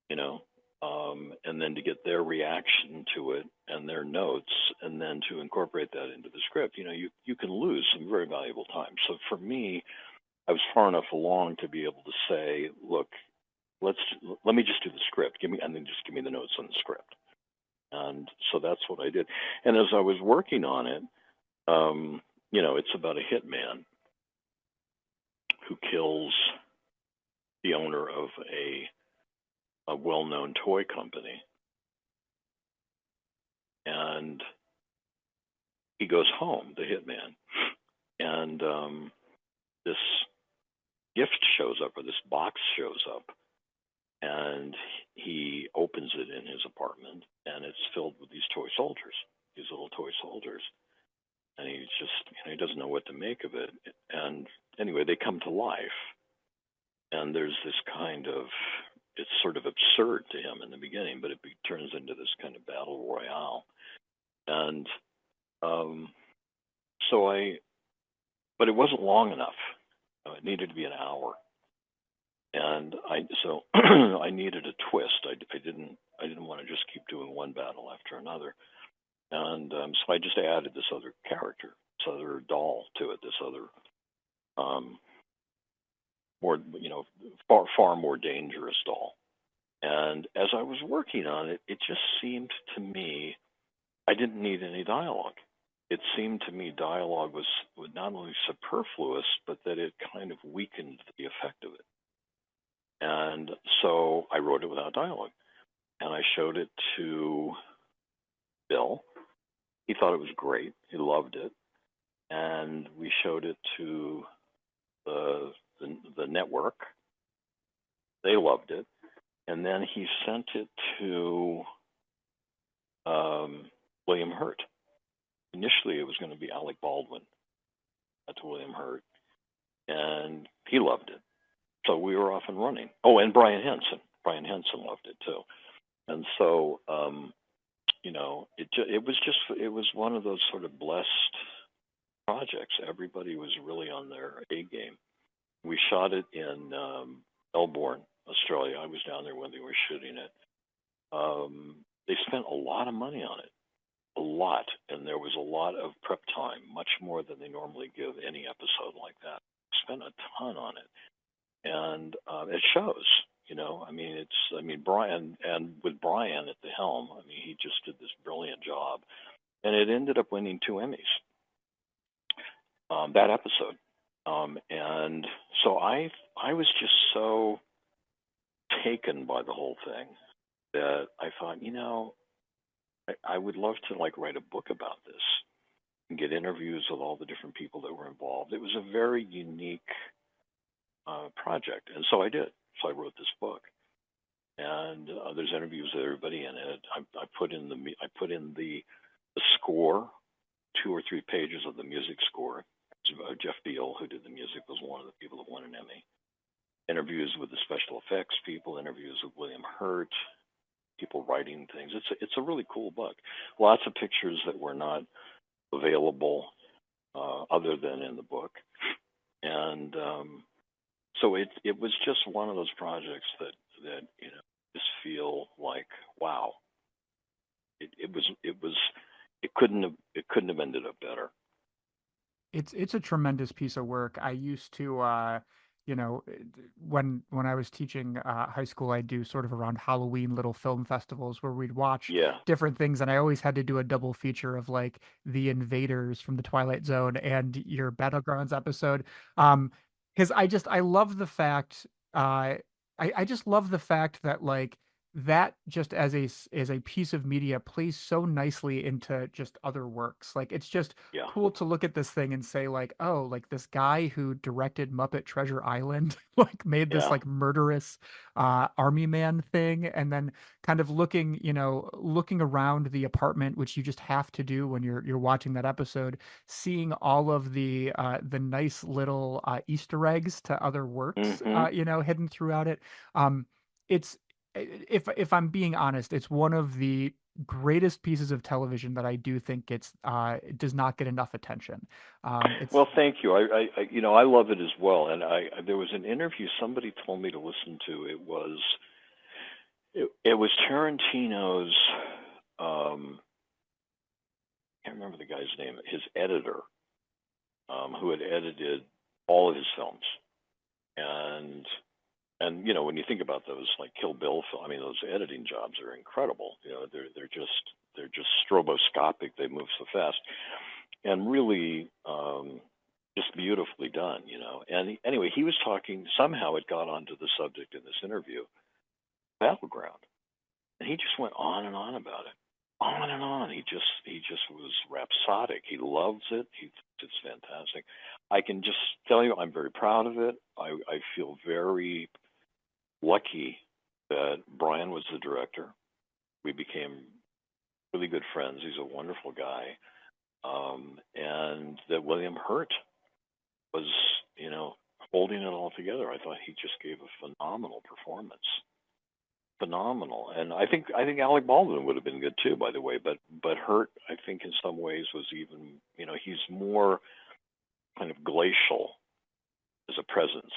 and then to get their reaction to it and their notes, and then to incorporate that into the script, you can lose some very valuable time. So for me, I was far enough along to be able to say, look, let me just do the script, and then just give me the notes on the script. And so that's what I did. And as I was working on it, it's about a hitman who kills the owner of a well-known toy company. And he goes home, the hitman, and this gift shows up, or this box shows up, and he opens it in his apartment, and it's filled with these toy soldiers, these little toy soldiers. And he's just, he doesn't know what to make of it. And anyway, they come to life. And there's this kind of, it's sort of absurd to him in the beginning, but it turns into this kind of battle royale. And so I but it wasn't long enough. It needed to be an hour, and so I needed a twist. I didn't want to just keep doing one battle after another, and so I just added this other character, this other doll to it, this other more far more dangerous doll. And as I was working on it, it just seemed to me I didn't need any dialogue. It seemed to me dialogue was not only superfluous, but that it kind of weakened the effect of it. And so I wrote it without dialogue. And I showed it to Bill. He thought it was great. He loved it. And we showed it to the network. They loved it. And then he sent it to William Hurt. Initially, it was going to be Alec Baldwin to William Hurt, and he loved it. So we were off and running. Oh, and Brian Henson. Brian Henson loved it too. And so, it was one of those sort of blessed projects. Everybody was really on their A game. We shot it in Melbourne, Australia. I was down there when they were shooting it. They spent a lot of money on it. A lot, and there was a lot of prep time, much more than they normally give any episode like that. Spent a ton on it, and it shows. Brian, and with Brian at the helm, he just did this brilliant job, and it ended up winning 2 Emmys. That episode, and so I was just so taken by the whole thing that I thought, I would love to write a book about this and get interviews with all the different people that were involved. It was a very unique project, and so I did. So I wrote this book, and there's interviews with everybody in it. I put in the score, 2 or 3 pages of the music score. Jeff Beal, who did the music, was one of the people that won an Emmy. Interviews with the special effects people, interviews with William Hurt, people writing things. It's a really cool book. Lots of pictures that were not available other than in the book, and so it was just one of those projects that just feel like, wow. It couldn't have ended up better. It's a tremendous piece of work. I used to when I was teaching high school, I'd do sort of around Halloween little film festivals where we'd watch Yeah. different things, and I always had to do a double feature of like The Invaders from the Twilight Zone and your Battlegrounds episode. Because I love the fact I just love the fact that like that just as a piece of media plays so nicely into just other works. Like it's just Yeah. cool to look at this thing and say like, oh, like this guy who directed Muppet Treasure Island like made this Yeah. like murderous army man thing, and then kind of looking around the apartment, which you just have to do when you're watching that episode, seeing all of the nice little Easter eggs to other works hidden throughout it. It's if I'm being honest, it's one of the greatest pieces of television that I do think does not get enough attention. Well, thank you. I love it as well. And there was an interview somebody told me to listen to. It was Tarantino's. I can't remember the guy's name. His editor, who had edited all of his films, and when you think about those like Kill Bill, those editing jobs are incredible. They're just stroboscopic. They move so fast, and really just beautifully done. And anyway, he was talking. Somehow it got onto the subject in this interview, Battleground, and he just went on and on about it, on and on. He just was rhapsodic. He loves it. It's fantastic. I can just tell you, I'm very proud of it. I feel very lucky that Brian was the director. We became really good friends. He's a wonderful guy. And that William Hurt was, holding it all together. I thought he just gave a phenomenal performance. Phenomenal. And I think Alec Baldwin would have been good too, by the way. But Hurt, I think in some ways was even, he's more kind of glacial as a presence.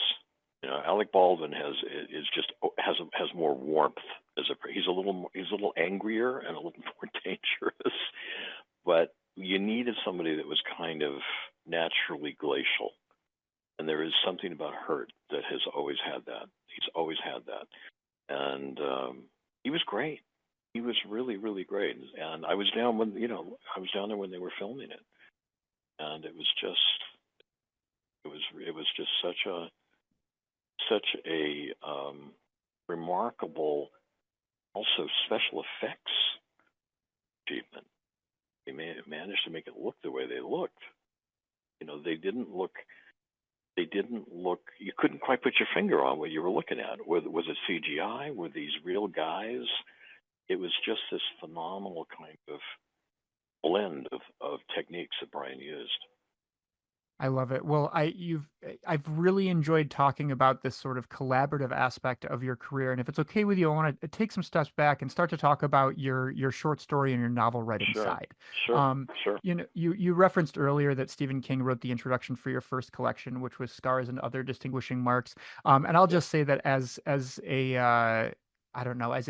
Alec Baldwin has more warmth as he's a little angrier and a little more dangerous, but you needed somebody that was kind of naturally glacial, and there is something about Hurt that has always had that. He's always had that, and he was great. He was really, really great. And I was down there when they were filming it, and it was just such a remarkable, also special effects achievement. They managed to make it look the way they looked. They didn't look. You couldn't quite put your finger on what you were looking at. Was it CGI? Were these real guys? It was just this phenomenal kind of blend of techniques that Brian used. I love it. Well, I've really enjoyed talking about this sort of collaborative aspect of your career. And if it's okay with you, I want to take some steps back and start to talk about your short story and your novel writing side. Sure. You referenced earlier that Stephen King wrote the introduction for your first collection, which was Scars and Other Distinguishing Marks. And I'll just say that as a I don't know, I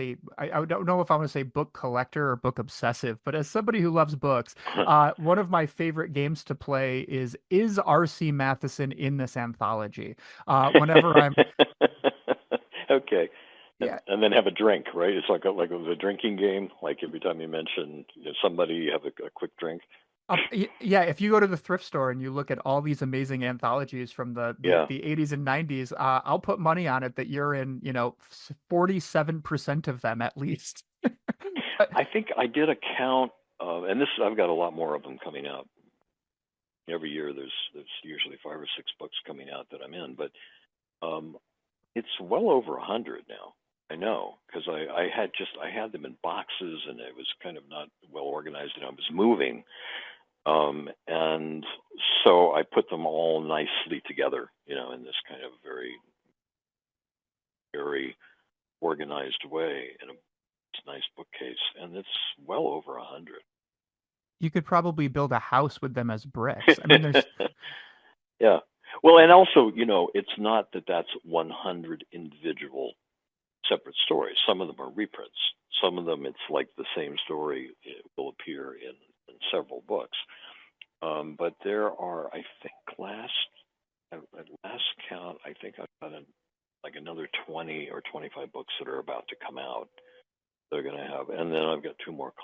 don't know if I want to say book collector or book obsessive, but as somebody who loves books, one of my favorite games to play is RC Matheson in this anthology? Whenever I'm okay, yeah, and then have a drink, right? It's like it was a drinking game. Like every time you mention somebody, you have a quick drink. Yeah, if you go to the thrift store and you look at all these amazing anthologies from the 80s and 90s, I'll put money on it that you're in, 47% of them at least. I think I did a count, and I've got a lot more of them coming out. Every year there's usually 5 or 6 books coming out that I'm in, but it's well over 100 now. I know, because I had them in boxes, and it was kind of not well organized, and I was moving. And so I put them all nicely together, in this kind of very, very organized way in a nice bookcase, and it's well over 100. You could probably build a house with them as bricks. I mean, there's yeah. Well, and also, it's not that's 100 individual separate stories. Some of them are reprints. Some of them, it's like the same story will appear in several books. But there are, I think, at last count, I think I've got another 20 or 25 books that are about to come out. They're going to have, and then I've got two more of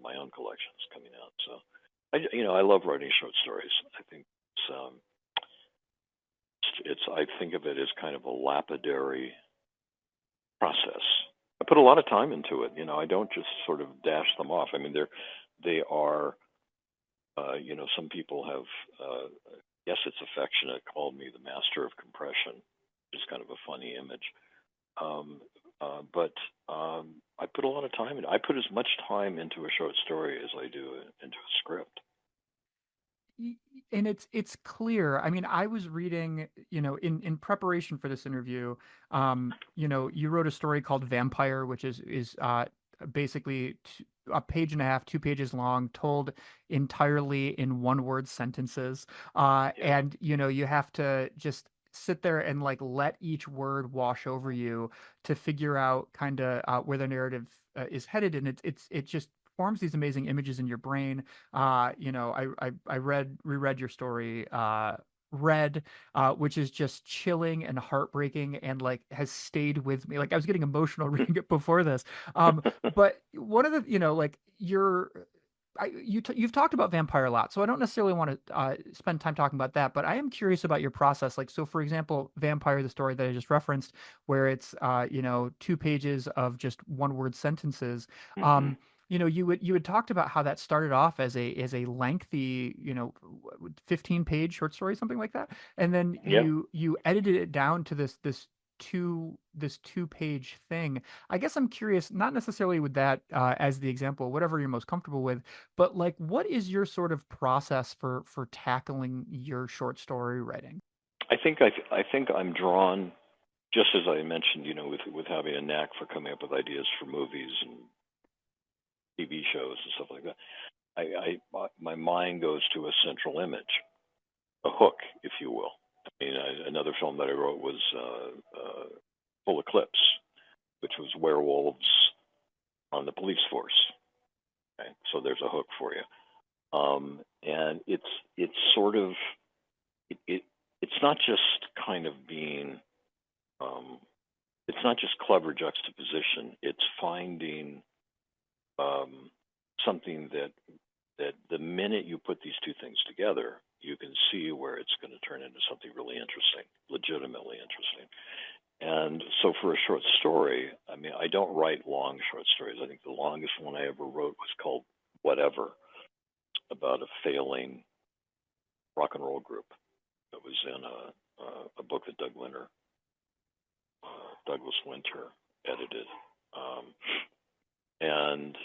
my own collections coming out. So, I love writing short stories. I think I think of it as kind of a lapidary process. I put a lot of time into it. I don't just sort of dash them off. I mean, they are. Some people have, yes, it's affectionate, called me the master of compression, which is kind of a funny image. But I put a lot of time I put as much time into a short story as I do into a script. And it's clear. I mean, I was reading, in preparation for this interview, you wrote a story called Vampire, which is basically a page and a half, 2 pages long, told entirely in one-word sentences. And you have to just sit there and let each word wash over you to figure out kind of where the narrative is headed, and it just forms these amazing images in your brain. I reread your story, Red, which is just chilling and heartbreaking and has stayed with me. I was getting emotional reading it before this. But one of the, you've talked about Vampire a lot, so I don't necessarily want to spend time talking about that, but I am curious about your process. So for example, Vampire, the story that I just referenced, where it's 2 pages of just one-word sentences. Mm-hmm. You had talked about how that started off as a lengthy, 15-page short story, something like that, and then you edited it down to this 2-page thing. I guess I'm curious, not necessarily with that as the example, whatever you're most comfortable with, but what is your sort of process for tackling your short story writing? I think I'm drawn, just as I mentioned, with having a knack for coming up with ideas for movies and TV shows and stuff like that. My mind goes to a central image, a hook, if you will. I mean, another film that I wrote was Full Eclipse, which was werewolves on the police force. Okay? So there's a hook for you. And it's sort of it's not just kind of being it's not just clever juxtaposition. It's finding something that the minute you put these two things together, you can see where it's going to turn into something really interesting, legitimately interesting. And so for a short story, I mean, I don't write long short stories. I think the longest one I ever wrote was called Whatever, about a failing rock and roll group. It was in a book that Douglas Winter edited. And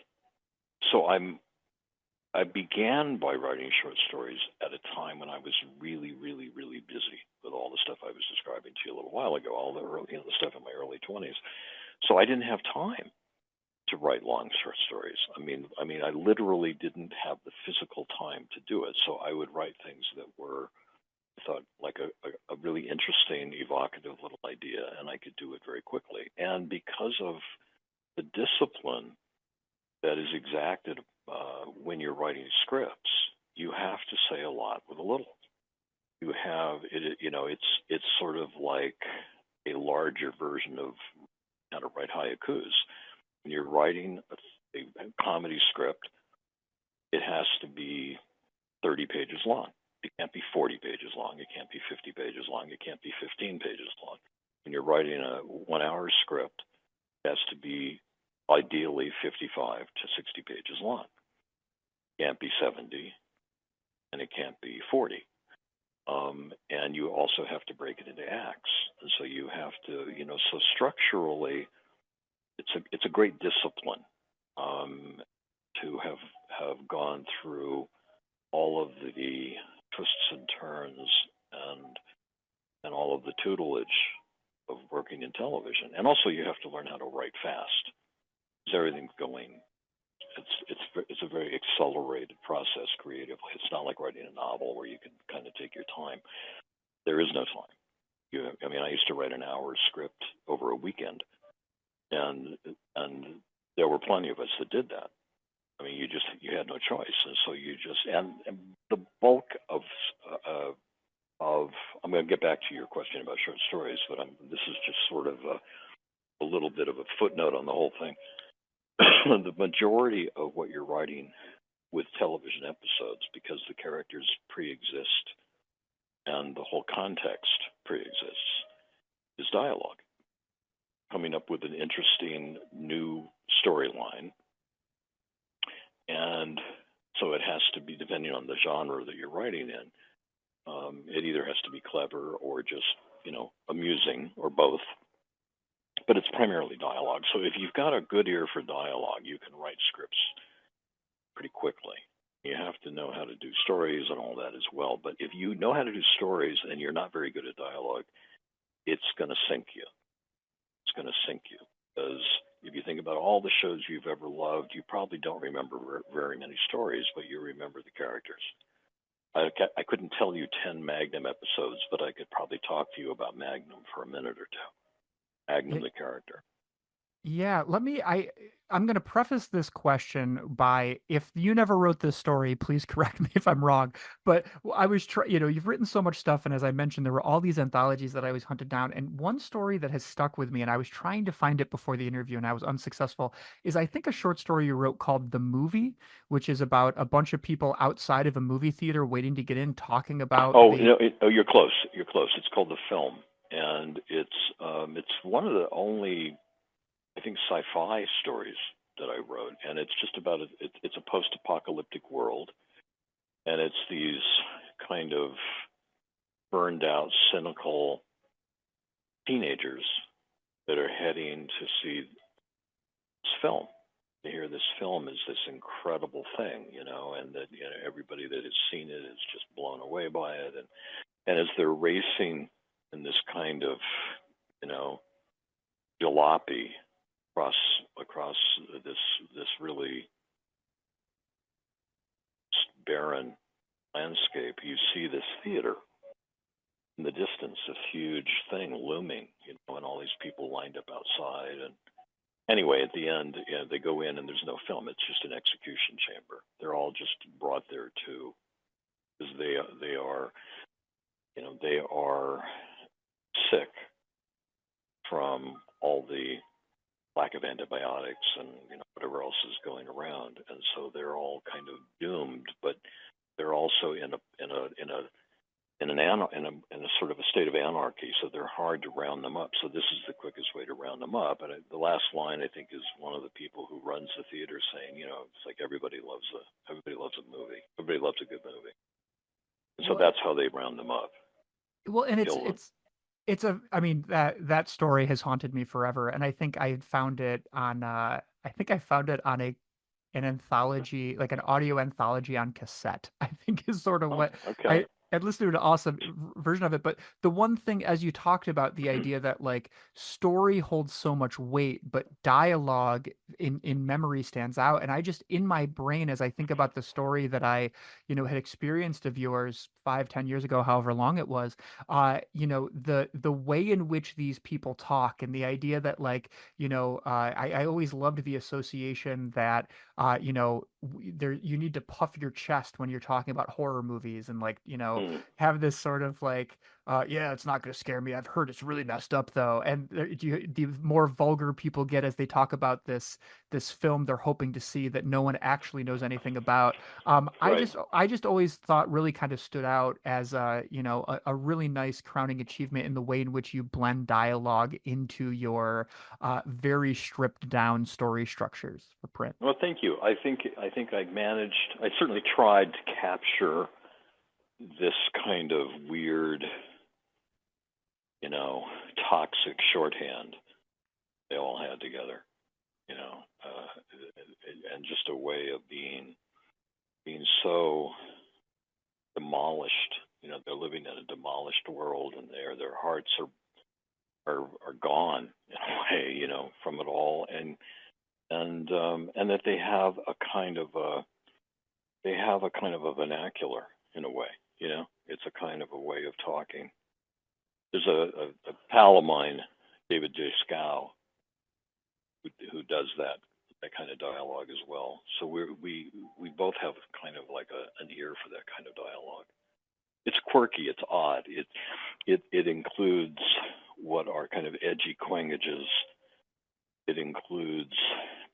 so I began by writing short stories at a time when I was really, really, really busy with all the stuff I was describing to you a little while ago, all the early, the stuff in my early 20s. So I didn't have time to write long short stories. I mean, I literally didn't have the physical time to do it. So I would write things that were, I thought, like a really interesting, evocative little idea, and I could do it very quickly. And because of the discipline that is exacted when you're writing scripts, you have to say a lot with a little. You have it, you know, it's sort of like a larger version of how to write haikus. When you're writing a comedy script, it has to be 30 pages long. It can't be 40 pages long. It can't be 50 pages long. It can't be 15 pages long. When you're writing a 1 hour script, it has to be ideally 55 to 60 pages long. It can't be 70, and it can't be 40. And you also have to break it into acts. And so you have to, you know, so structurally, it's a great discipline to have gone through all of the twists and turns and all of the tutelage of working in television. And also you have to learn how to write fast, because everything's going. It's a very accelerated process creatively. It's not like writing a novel where you can kind of take your time. There is no time. I used to write an hour script over a weekend, and there were plenty of us that did that. I mean, you had no choice, and so you just and the bulk of I'm going to get back to your question about short stories, but this is just sort of a little bit of a footnote on the whole thing. The majority of what you're writing with television episodes, because the characters pre-exist and the whole context pre-exists, is dialogue. Coming up with an interesting new storyline. And so it has to be, depending on the genre that you're writing in, it either has to be clever or just, you know, amusing, or both. But it's primarily dialogue. So if you've got a good ear for dialogue, you can write scripts pretty quickly. You have to know how to do stories and all that as well. But if you know how to do stories and you're not very good at dialogue, it's going to sink you. It's going to sink you. Because if you think about all the shows you've ever loved, you probably don't remember very many stories, but you remember the characters. I couldn't tell you 10 Magnum episodes, but I could probably talk to you about Magnum for a minute or two. Magnum, the character. Yeah, I'm going to preface this question by, if you never wrote this story, please correct me if I'm wrong. But I was you've written so much stuff, and as I mentioned, there were all these anthologies that I was hunted down, and one story that has stuck with me, and I was trying to find it before the interview, and I was unsuccessful, is I think a short story you wrote called The Movie, which is about a bunch of people outside of a movie theater waiting to get in, talking about. You're close. You're close. It's called The Film, and it's one of the only, I think, sci-fi stories that I wrote, and it's just about it's a post-apocalyptic world, and it's these kind of burned out, cynical teenagers that are heading to see this film. They hear this film is this incredible thing, and that everybody that has seen it is just blown away by it, and as they're racing in this kind of jalopy across this really barren landscape, you see this theater in the distance, this huge thing looming, and all these people lined up outside. And anyway, at the end, they go in and there's no film. It's just an execution chamber. They're all just brought there to, because they are, they are sick from all the lack of antibiotics and whatever else is going around, and so they're all kind of doomed. But they're also in a sort of a state of anarchy, so they're hard to round them up. So this is the quickest way to round them up. And the last line, I think, is one of the people who runs the theater saying, it's like everybody loves a movie. Everybody loves a good movie. And so that's how they round them up. Well, and I mean, that story has haunted me forever. And I think I found it on an anthology, like an audio anthology on cassette, I think is sort of what Okay. I'd listened to an awesome version of it. But the one thing, as you talked about the idea that like story holds so much weight, but dialogue in memory stands out. And I just, in my brain, as I think about the story that I, had experienced of yours 5, 10 years ago, however long it was, the way in which these people talk and the idea that like, I always loved the association that you need to puff your chest when you're talking about horror movies and like, have this sort of like, yeah, it's not going to scare me. I've heard it's really messed up though. And the more vulgar people get as they talk about this film they're hoping to see that no one actually knows anything about. Right. I just always thought really kind of stood out as a really nice crowning achievement in the way in which you blend dialogue into your very stripped down story structures for print. Well, thank you. I think I managed. I certainly tried to capture this kind of weird, toxic shorthand they all had together, and just a way of being so demolished. They're living in a demolished world, and their hearts are gone in a way, from it all, and that they have a kind of a vernacular in a way. It's a kind of a way of talking. There's a pal of mine, David J. Scow, who does that kind of dialogue as well. So we both have kind of like an ear for that kind of dialogue. It's quirky, it's odd. It includes what are kind of edgy coinages. It includes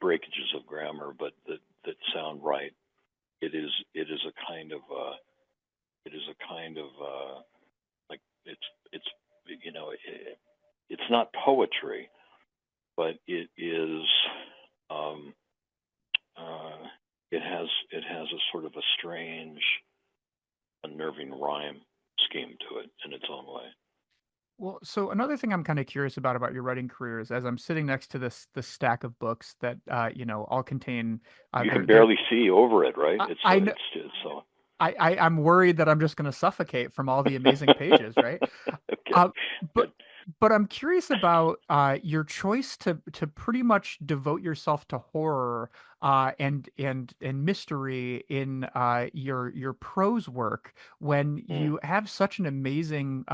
breakages of grammar, but that sound right. It is a kind of like it's not poetry, but it is it has a sort of a strange, unnerving rhyme scheme to it in its own way. Well, so another thing I'm kind of curious about your writing career is as I'm sitting next to this stack of books that all contain you can barely see over it, right? I know. I'm worried that I'm just going to suffocate from all the amazing pages, right? Okay. But I'm curious about your choice to pretty much devote yourself to horror and mystery in your prose work when you have such an amazing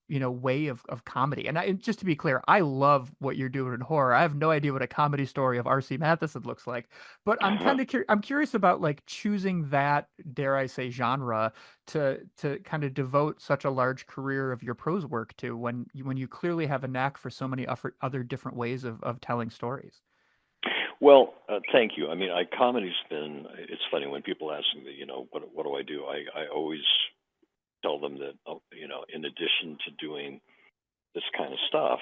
way of comedy. And just to be clear, I love what you're doing in horror. I have no idea what a comedy story of RC Matheson looks like, but I'm kind of I'm curious about like choosing that, dare I say, genre to kind of devote such a large career of your prose work to when you clearly have a knack for so many other different ways of telling stories. Well, thank you. I mean, comedy's been. It's funny when people ask me, what do I do? I always tell them that, in addition to doing this kind of stuff,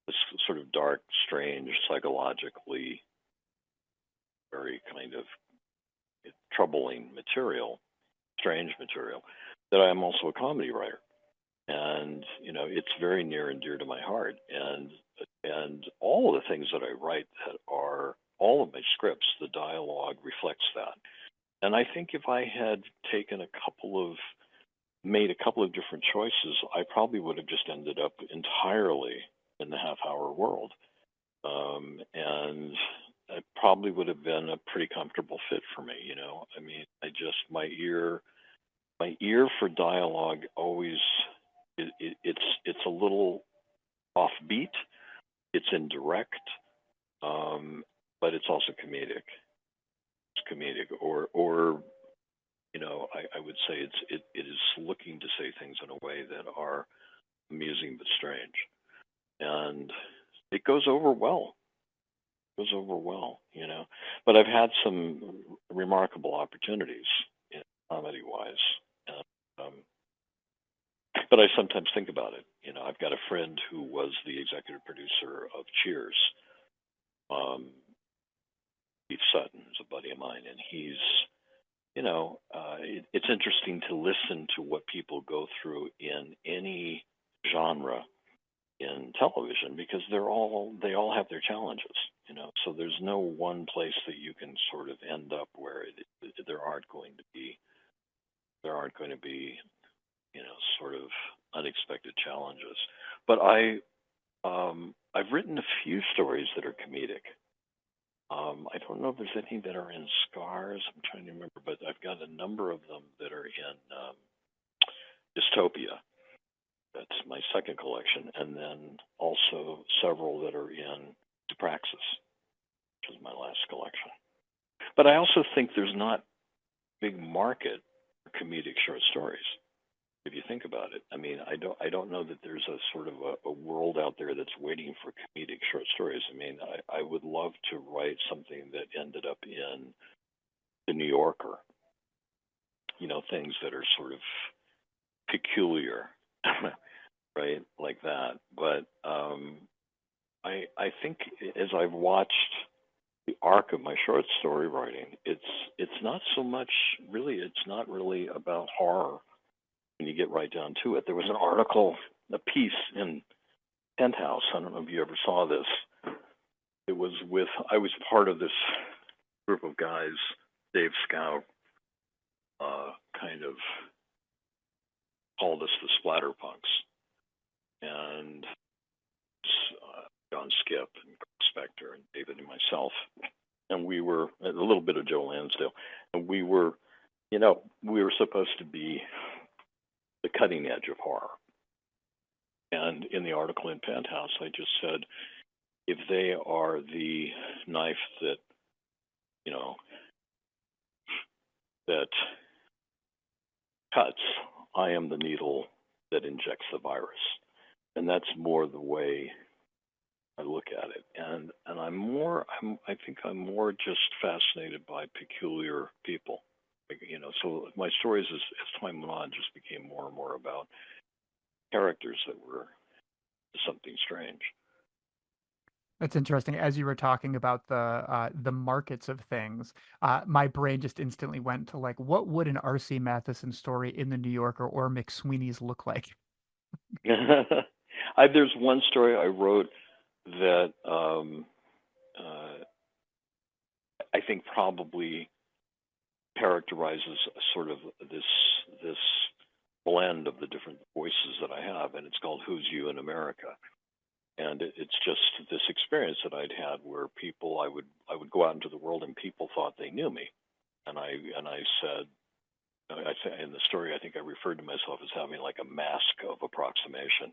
this sort of dark, strange, psychologically very kind of troubling material, strange material, that I am also a comedy writer. And, it's very near and dear to my heart. And all of the things that I write that are all of my scripts, the dialogue reflects that. And I think if I had made a couple of different choices, I probably would have just ended up entirely in the half-hour world. And it probably would have been a pretty comfortable fit for me, I mean, my ear my ear for dialogue always it's a little offbeat. It's indirect, but it's also comedic. It's comedic, or I would say it is looking to say things in a way that are amusing but strange, and it goes over well. It goes over well. But I've had some remarkable opportunities, comedy wise, and, but I sometimes think about it. I've got a friend who was the executive producer of Cheers. Um, Steve Sutton is a buddy of mine, and it's interesting to listen to what people go through in any genre in television because they all have their challenges. So there's no one place that you can sort of end up where there aren't going to be sort of unexpected challenges. But I've written a few stories that are comedic. I don't know if there's any that are in Scars. I'm trying to remember, but I've got a number of them that are in Dystopia. That's my second collection, and then also several that are in Zoopraxis, which is my last collection. But I also think there's not a big market for comedic short stories. If you think about it, I mean, I don't know that there's a sort of a world out there that's waiting for comedic short stories. I mean, I would love to write something that ended up in the New Yorker, things that are sort of peculiar, right, like that. But I think as I've watched the arc of my short story writing, it's not so much really. It's not really about horror when you get right down to it. There was an article, a piece in Penthouse. I don't know if you ever saw this. I was part of this group of guys. Dave Scout kind of called us the Splatter Punks, and John Skip and Chris Spector and David and myself, and we were a little bit of Joe Lansdale, and we were supposed to be the cutting edge of horror. And in the article in Penthouse, I just said, if they are the knife that cuts, I am the needle that injects the virus. And that's more the way I look at it. And I think I'm more just fascinated by peculiar people. So my stories as time went on just became more and more about characters that were something strange. That's interesting. As you were talking about the markets of things, my brain just instantly went to like, what would an RC Matheson story in the New Yorker or McSweeney's look like? There's one story I wrote that I think probably characterizes sort of this blend of the different voices that I have, and it's called "Who's You in America." And it's just this experience that I'd had where people I would go out into the world and people thought they knew me, and I said, in the story I think I referred to myself as having like a mask of approximation,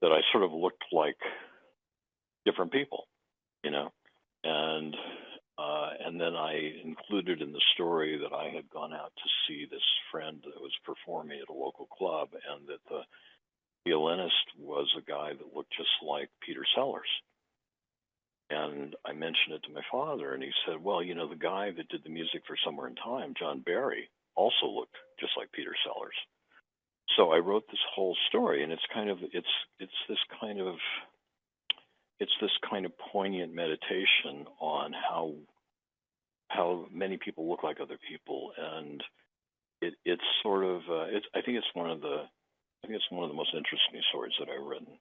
that I sort of looked like different people, and then I included in the story that I had gone out to see this friend that was performing at a local club, and that the violinist was a guy that looked just like Peter Sellers. And I mentioned it to my father, and he said, well, the guy that did the music for Somewhere in Time, John Barry, also looked just like Peter Sellers. So I wrote this whole story, and it's this kind of poignant meditation on how many people look like other people, and it's sort of I think it's one of the most interesting stories that I've written.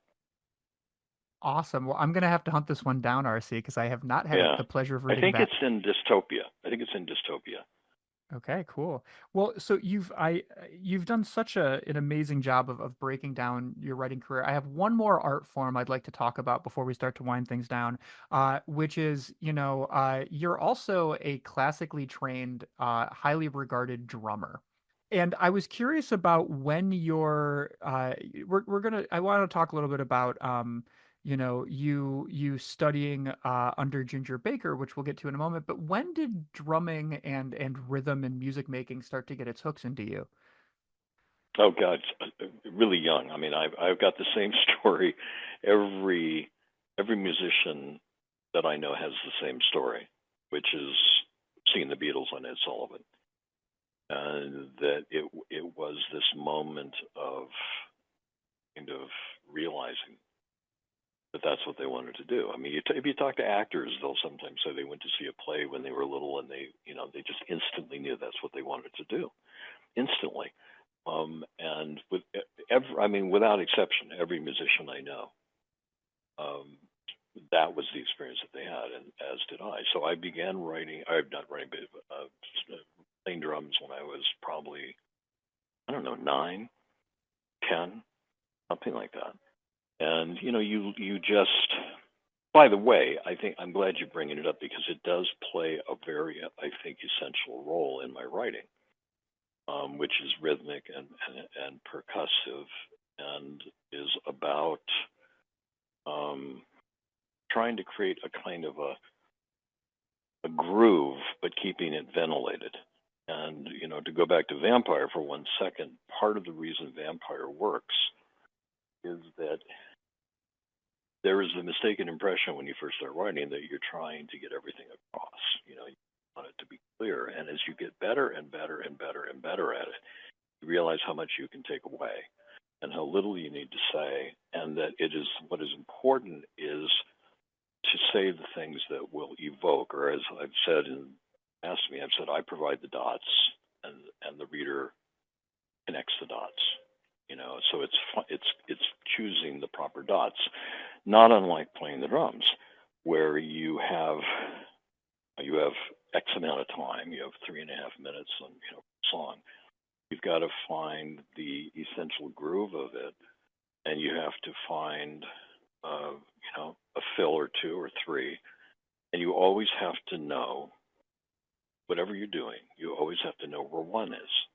Awesome. Well, I'm gonna have to hunt this one down, RC, because I have not had Yeah, the pleasure of I reading think that. it's in Dystopia. I think it's in Dystopia. Okay, cool. Well, so you've done such an amazing job of breaking down your writing career. I have one more art form I'd like to talk about before we start to wind things down, which is, you're also a classically trained, highly regarded drummer. And I was curious about when you're we're gonna I want to talk a little bit about you studying under Ginger Baker, which we'll get to in a moment. But when did drumming and rhythm and music making start to get its hooks into you? Oh God, really young. I mean, I've got the same story. Every musician that I know has the same story, which is seeing the Beatles on Ed Sullivan, and that it was this moment of kind of realizing that that's what they wanted to do. I mean, if you talk to actors, they'll sometimes say they went to see a play when they were little, and they just instantly knew that's what they wanted to do, instantly. And I mean, without exception, every musician I know, um, that was the experience that they had, and as did I. So I began writing. I'm not writing, but playing drums when I was probably, I don't know, 9, 10, something like that. And you just. By the way, I think I'm glad you're bringing it up because it does play a very, I think, essential role in my writing, which is rhythmic and percussive, and is about um, trying to create a kind of a groove, but keeping it ventilated. And to go back to Vampire for 1 second, part of the reason Vampire works is that there is the mistaken impression when you first start writing that you're trying to get everything across. You want it to be clear, and as you get better and better and better and better at it, you realize how much you can take away and how little you need to say, and that it is what is important is to say the things that will evoke, or as I've said in Ask Me, I've said I provide the dots, and the reader connects the dots. So it's choosing the proper dots, not unlike playing the drums, where you have X amount of time, you have 3.5 minutes on song. You've got to find the essential groove of it, and you have to find a fill or two or three, and you always have to know, whatever you're doing, you always have to know where one is.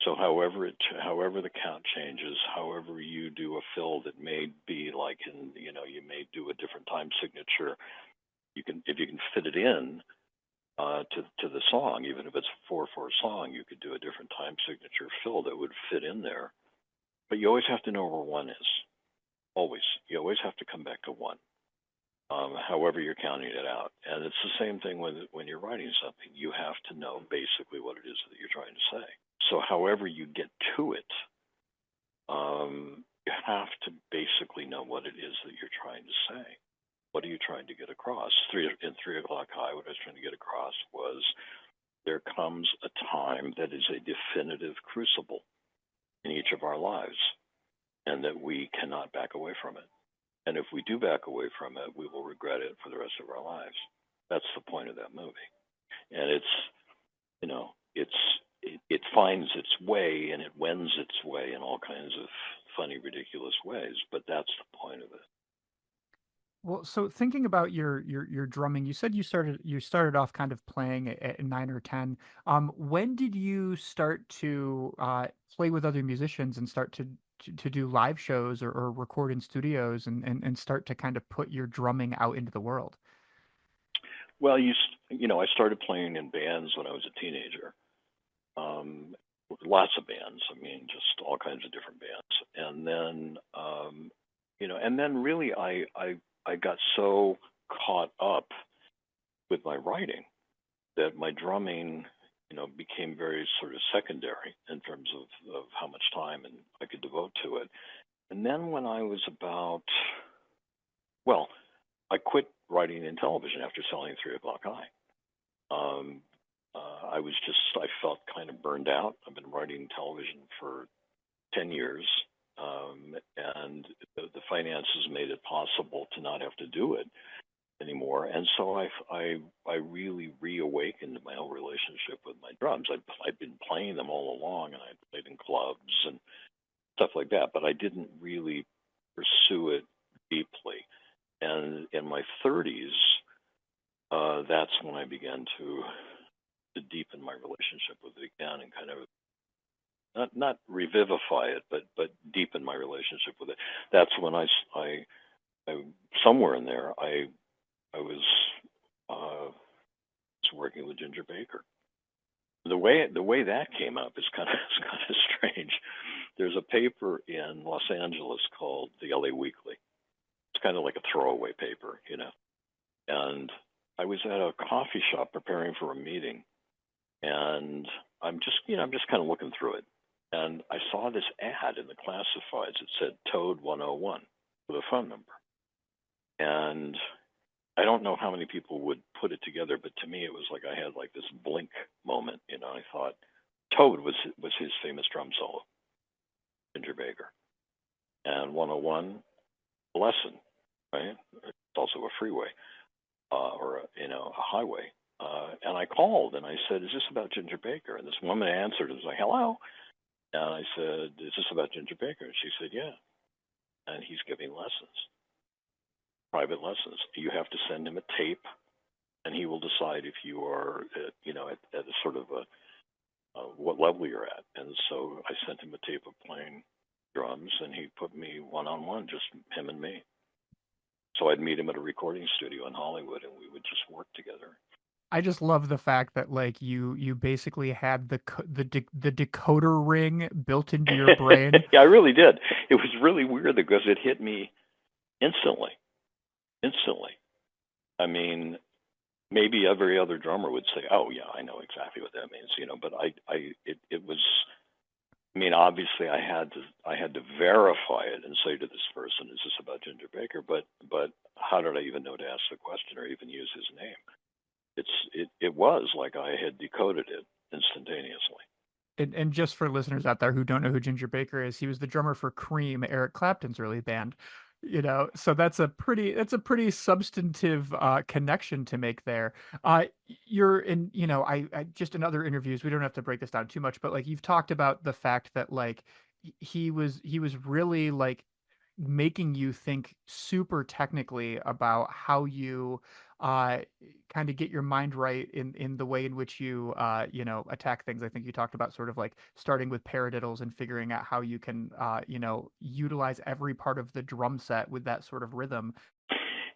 So however the count changes, however you do a fill that may be like you may do a different time signature. If you can fit it in to the song, even if it's a 4/4 song, you could do a different time signature fill that would fit in there. But you always have to know where one is. Always, you always have to come back to one. However you're counting it out, and it's the same thing when you're writing something. You have to know basically what it is that you're trying to say. So however you get to it, you have to basically know what it is that you're trying to say. What are you trying to get across? In 3 o'clock high, what I was trying to get across was there comes a time that is a definitive crucible in each of our lives, and that we cannot back away from it. And if we do back away from it, we will regret it for the rest of our lives. That's the point of that movie. And it finds its way, and it wends its way in all kinds of funny, ridiculous ways. But that's the point of it. Well, so thinking about your drumming, you said you started off kind of playing at 9 or 10. When did you start to play with other musicians and start to do live shows or record in studios and start to kind of put your drumming out into the world? Well, I started playing in bands when I was a teenager. Um, Lots of bands. I mean, just all kinds of different bands. And then really, I got so caught up with my writing that my drumming, became very sort of secondary in terms of how much time and I could devote to it. And then when I was about, well, I quit writing in television after selling 3 o'clock high. Um, I felt kind of burned out. I've been writing television for 10 years, and the finances made it possible to not have to do it anymore. And so I really reawakened my own relationship with my drums. I'd been playing them all along, and I played in clubs and stuff like that, but I didn't really pursue it deeply. And in my 30s, that's when I began to deepen my relationship with it again and kind of not revivify it, but deepen my relationship with it. That's when I somewhere in there I was working with Ginger Baker. The way that came up is kind of strange. There's a paper in Los Angeles called the LA Weekly. It's kind of like a throwaway paper, And I was at a coffee shop preparing for a meeting, and I'm just kind of looking through it, and I saw this ad in the classifieds. It said Toad 101 with a phone number, and I don't know how many people would put it together, but to me it was like I had like this blink moment. I thought Toad was his famous drum solo, Ginger Baker, and 101, a lesson, right? It's also a freeway or a highway. And I called and I said, "Is this about Ginger Baker?" And this woman answered and was like, "Hello." And I said, "Is this about Ginger Baker?" And she said, "Yeah." And he's giving lessons, private lessons. You have to send him a tape, and he will decide if you are, at a sort of what level you're at. And so I sent him a tape of playing drums, and he put me one-on-one, just him and me. So I'd meet him at a recording studio in Hollywood, and we would just work together. I just love the fact that like you basically had the decoder ring built into your brain. Yeah, I really did. It was really weird because it hit me instantly. I mean, maybe every other drummer would say, "Oh yeah, I know exactly what that means," but it was. I mean, obviously, I had to verify it and say to this person, "Is this about Ginger Baker?" But how did I even know to ask the question or even use his name? It was like I had decoded it instantaneously. And just for listeners out there who don't know who Ginger Baker is, he was the drummer for Cream, Eric Clapton's early band. So that's a pretty substantive connection to make there. You're in, I just in other interviews, we don't have to break this down too much, but like you've talked about the fact that like he was really like making you think super technically about how you kind of get your mind right in the way in which you attack things. I think you talked about sort of like starting with paradiddles and figuring out how you can utilize every part of the drum set with that sort of rhythm.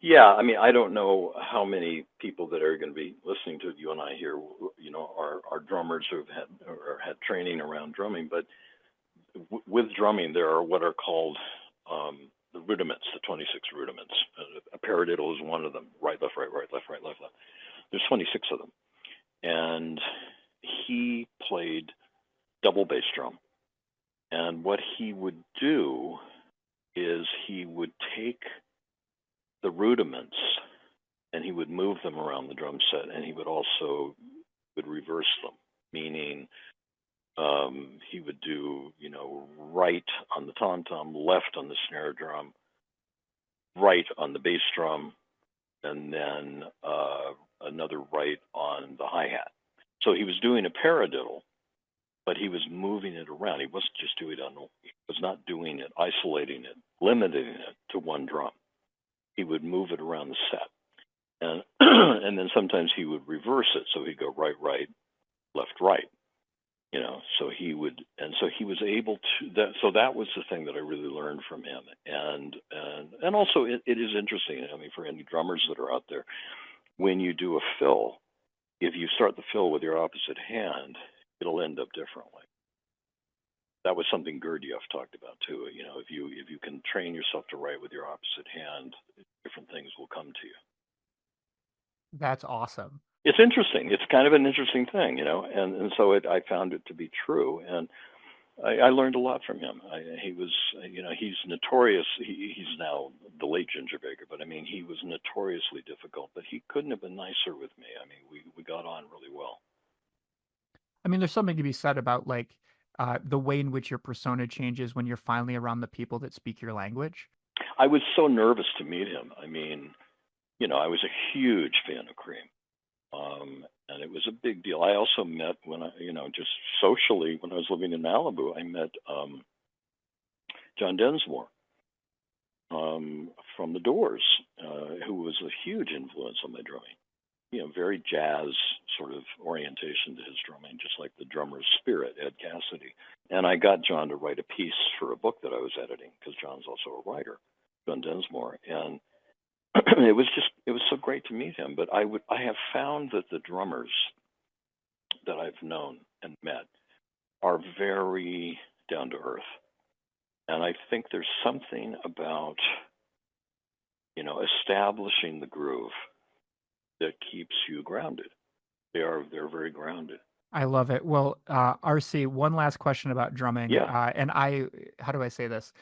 Yeah, I mean, I don't know how many people that are going to be listening to you and I here, are drummers who have had training around drumming, but with drumming, there are what are called the rudiments, the 26 rudiments. A paradiddle is one of them. Right, left, right, left, right, left, left. There's 26 of them. And he played double bass drum. And what he would do is he would take the rudiments and he would move them around the drum set, and he would also reverse them, meaning he would do, right on the tom-tom, left on the snare drum, right on the bass drum, and then another right on the hi-hat. So he was doing a paradiddle, but he was moving it around. He wasn't just doing it he was not doing it, isolating it, limiting it to one drum. He would move it around the set. And and then sometimes he would reverse it. So he'd go right, right, left, right. So he would, and so he was able to. So that was the thing that I really learned from him. And also it is interesting. I mean, for any drummers that are out there, when you do a fill, if you start the fill with your opposite hand, it'll end up differently. That was something Gurdjieff talked about too. If you can train yourself to write with your opposite hand, different things will come to you. That's awesome. It's interesting. It's kind of an interesting thing, and so I found it to be true, and I learned a lot from him. He was, he's notorious. He's now the late Ginger Baker, but I mean, he was notoriously difficult, but he couldn't have been nicer with me. I mean, we got on really well. I mean, there's something to be said about like the way in which your persona changes when you're finally around the people that speak your language. I was so nervous to meet him. I mean, I was a huge fan of Cream. And it was a big deal. I also met when just socially, when I was living in Malibu, I met John Densmore from The Doors, who was a huge influence on my drumming. very jazz sort of orientation to his drumming, just like the drummer's spirit, Ed Cassidy. And I got John to write a piece for a book that I was editing, because John's also a writer, John Densmore. And it was so great to meet him. But I have found that the drummers that I've known and met are very down to earth. And I think there's something about, establishing the groove that keeps you grounded. They're very grounded. I love it. Well, RC, one last question about drumming. Yeah. How do I say this?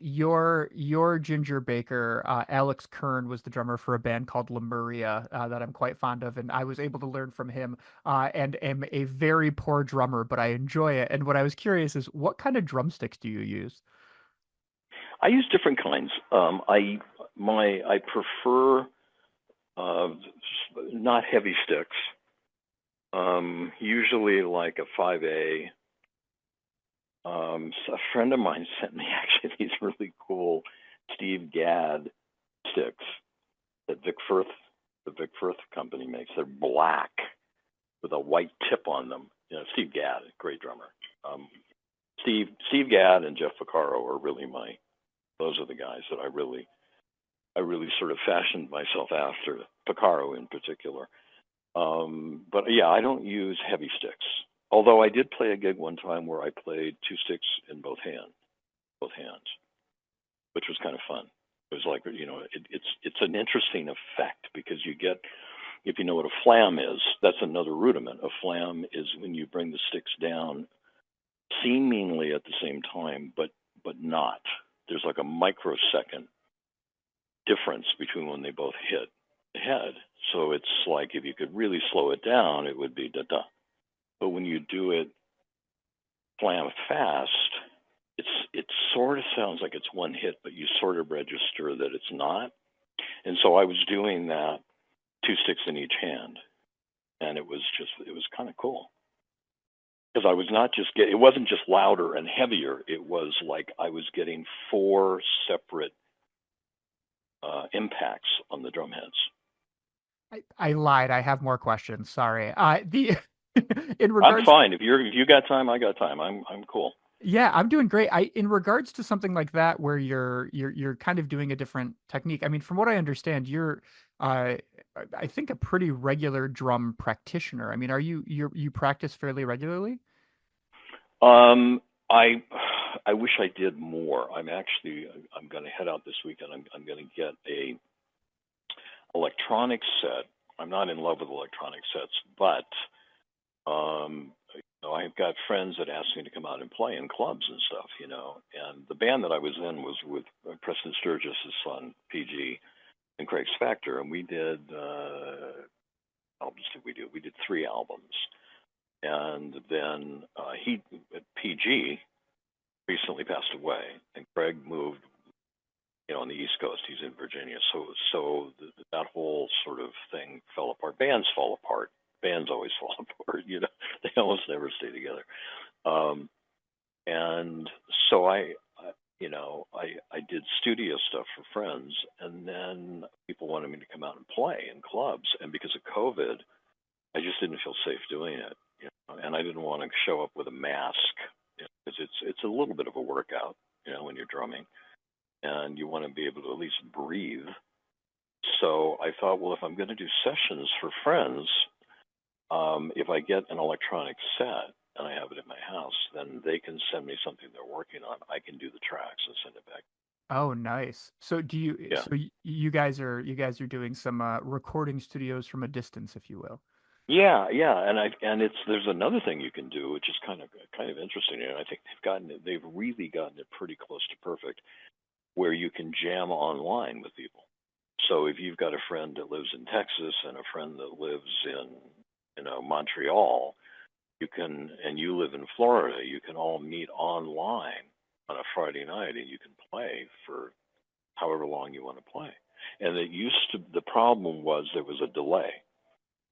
Your Ginger Baker, Alex Kern, was the drummer for a band called Lemuria that I'm quite fond of, and I was able to learn from him. And am a very poor drummer, but I enjoy it. And what I was curious is, what kind of drumsticks do you use? I use different kinds. I prefer not heavy sticks. Usually like a 5A. So a friend of mine sent me actually these really cool Steve Gadd sticks that the Vic Firth company makes. They're black with a white tip on them. Steve Gadd, great drummer. Steve Gadd and Jeff Vaccaro are really those are the guys that I really sort of fashioned myself after, Vaccaro in particular. But yeah, I don't use heavy sticks. Although I did play a gig one time where I played two sticks in both hands, which was kind of fun. It was like, it's an interesting effect, because you get, if you know what a flam is, that's another rudiment. A flam is when you bring the sticks down seemingly at the same time, but not. There's like a microsecond difference between when they both hit the head. So it's like, if you could really slow it down, it would be da-da. But when you do it flam fast, it sort of sounds like it's one hit, but you sort of register that it's not. And so I was doing that, two sticks in each hand, and it was kind of cool. Because I was it wasn't just louder and heavier. It was like I was getting four separate impacts on the drum heads. I lied. I have more questions. Sorry. In I'm regards, fine. If you got time, I got time. I'm cool. yeah, I'm doing great. In regards to something like that, where you're kind of doing a different technique. I mean, from what I understand, you're, I think, a pretty regular drum practitioner. I mean, you practice fairly regularly? I wish I did more. I'm going to head out this weekend. I'm going to get a electronic set. I'm not in love with electronic sets, but I've got friends that ask me to come out and play in clubs and stuff, And the band that I was in was with Preston Sturgis' son, PG, and Craig Spector, and we did albums. We did 3 albums, and then PG recently passed away, and Craig moved, on the East Coast. He's in Virginia, so that whole sort of thing fell apart. Bands fall apart. Bands always fall apart. They almost never stay together. And so I did studio stuff for friends, and then people wanted me to come out and play in clubs. And because of COVID, I just didn't feel safe doing it. And I didn't want to show up with a mask, because it's a little bit of a workout, when you're drumming, and you want to be able to at least breathe. So I thought, well, if I'm going to do sessions for friends, if I get an electronic set and I have it at my house, then they can send me something they're working on. I can do the tracks and send it back. Oh, nice. So Yeah. so you guys are doing some recording studios from a distance, if you will. Yeah, and there's another thing you can do, which is kind of interesting, and I think they've really gotten it pretty close to perfect, where you can jam online with people. So if you've got a friend that lives in Texas and a friend that lives in Montreal, and you live in Florida, you can all meet online on a Friday night, and you can play for however long you want to play. And the problem was there was a delay.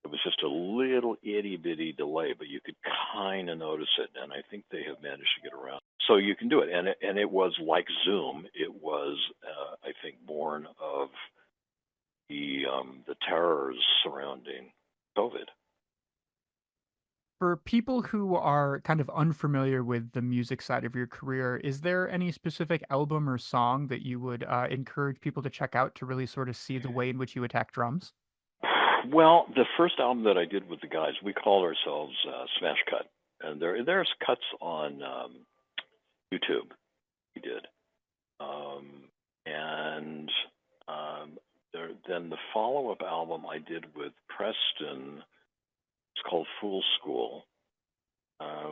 It was just a little itty bitty delay, but you could kind of notice it, and I think they have managed to get around. So you can do it, and it was like Zoom. It was, I think, born of the terrors surrounding COVID. For people who are kind of unfamiliar with the music side of your career, is there any specific album or song that you would encourage people to check out to really sort of see the way in which you attack drums? Well, the first album that I did with the guys, we called ourselves Smash Cut, and there's cuts on YouTube. We did, and then the follow-up album I did with Preston. It's called Fool School,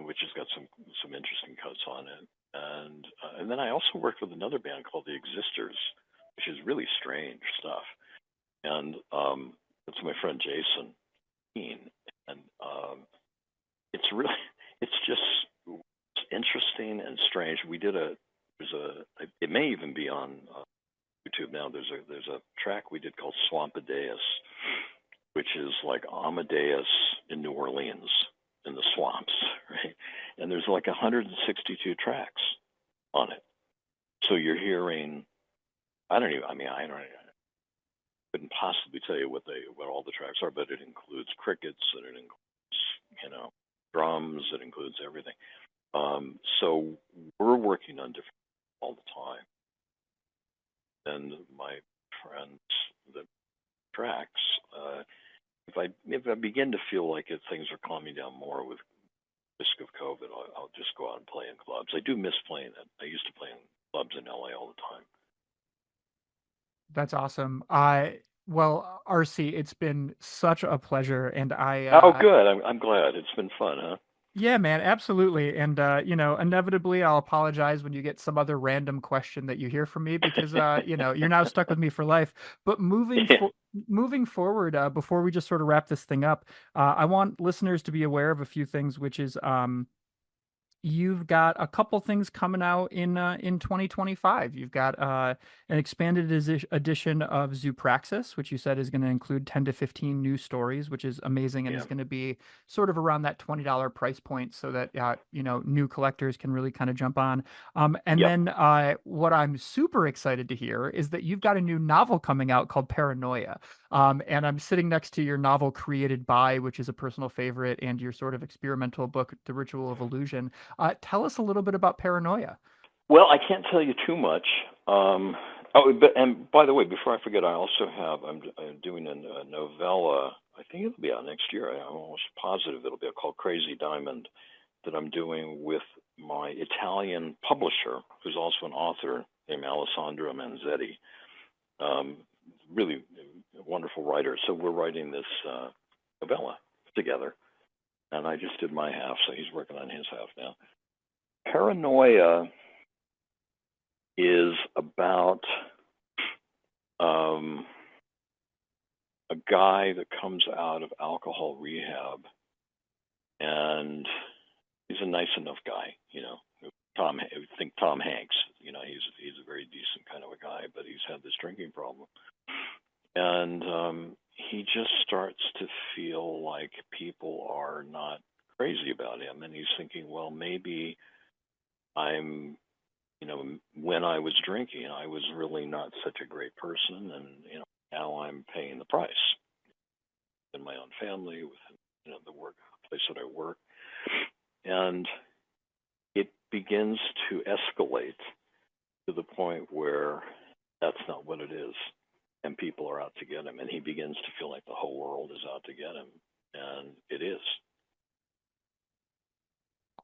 which has got some interesting cuts on it, and then I also worked with another band called the Existers, which is really strange stuff, and it's my friend Jason Keane, and it's really it's just interesting and strange. We did it may even be on YouTube now. There's a track we did called Swampadeus, which is like Amadeus in New Orleans in the swamps, right? And there's like 162 tracks on it. So you're hearing, I couldn't possibly tell you what all the tracks are, but it includes crickets and it includes, drums, it includes everything. So we're working on different all the time. And my friends, the tracks, if I begin to feel like things are calming down more with risk of COVID, I'll just go out and play in clubs. I do miss playing it. I used to play in clubs in LA all the time. That's awesome. Well, RC, it's been such a pleasure, and Oh, good. I'm glad. It's been fun, huh? Yeah, man, absolutely. And inevitably I'll apologize when you get some other random question that you hear from me because you're now stuck with me for life. But moving forward, before we just sort of wrap this thing up, I want listeners to be aware of a few things, which is you've got a couple things coming out in 2025. You've got an expanded edition of Zoopraxis, which you said is going to include 10 to 15 new stories, which is amazing and is going to be sort of around that $20 price point so that new collectors can really kind of jump on. Then what I'm super excited to hear is that you've got a new novel coming out called Paranoia. And I'm sitting next to your novel Created By, which is a personal favorite, and your sort of experimental book, The Ritual of Illusion. Tell us a little bit about Paranoia. Well, I can't tell you too much. And by the way, before I forget, I'm doing a novella. I think it'll be out next year. I'm almost positive it'll be called Crazy Diamond that I'm doing with my Italian publisher, who's also an author, named Alessandro Manzetti. Really wonderful writer. So we're writing this novella together. And I just did my half, so he's working on his half now. Paranoia is about a guy that comes out of alcohol rehab, and he's a nice enough guy, think Tom Hanks, he's a very decent kind of a guy, but he's had this drinking problem. And he just starts to feel like people are not crazy about him. And he's thinking, well, maybe when I was drinking, I was really not such a great person. And, now I'm paying the price in my own family, with, the work place that I work. And it begins to escalate to the point where that's not what it is. And people are out to get him, and he begins to feel like the whole world is out to get him, and it is.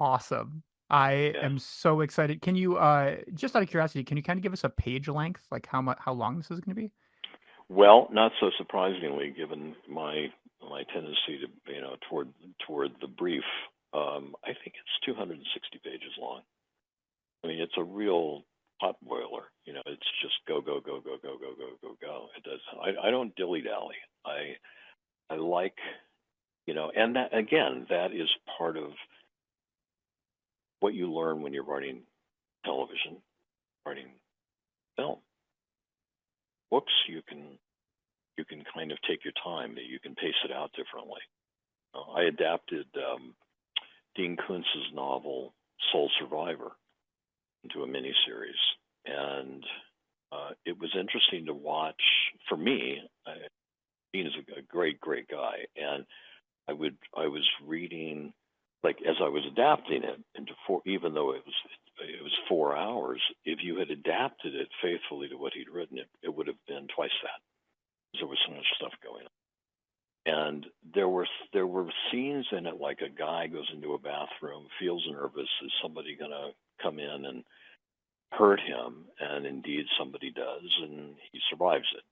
Awesome. I am so excited. Can you, just out of curiosity, can you kind of give us a page length, like how long this is going to be? Well, not so surprisingly, given my tendency to, toward the brief. I think it's 260 pages long. I mean, it's a real pot boiler. It's just go, go, go, go, go, go, go, go, go. It does. I don't dilly-dally. I like, and that, again, that is part of what you learn when you're writing television, writing film. Books, you can kind of take your time. You can pace it out differently. I adapted Dean Kuntz's novel Soul Survivor into a miniseries, and it was interesting to watch for me, Dean is a great, great guy, and I was reading, like as I was adapting it into four, even though it was 4 hours. If you had adapted it faithfully to what he'd written, it would have been twice that. There was so much stuff going on. And there were scenes in it, like a guy goes into a bathroom, feels nervous, is somebody going to come in and hurt him? And indeed, somebody does, and he survives it.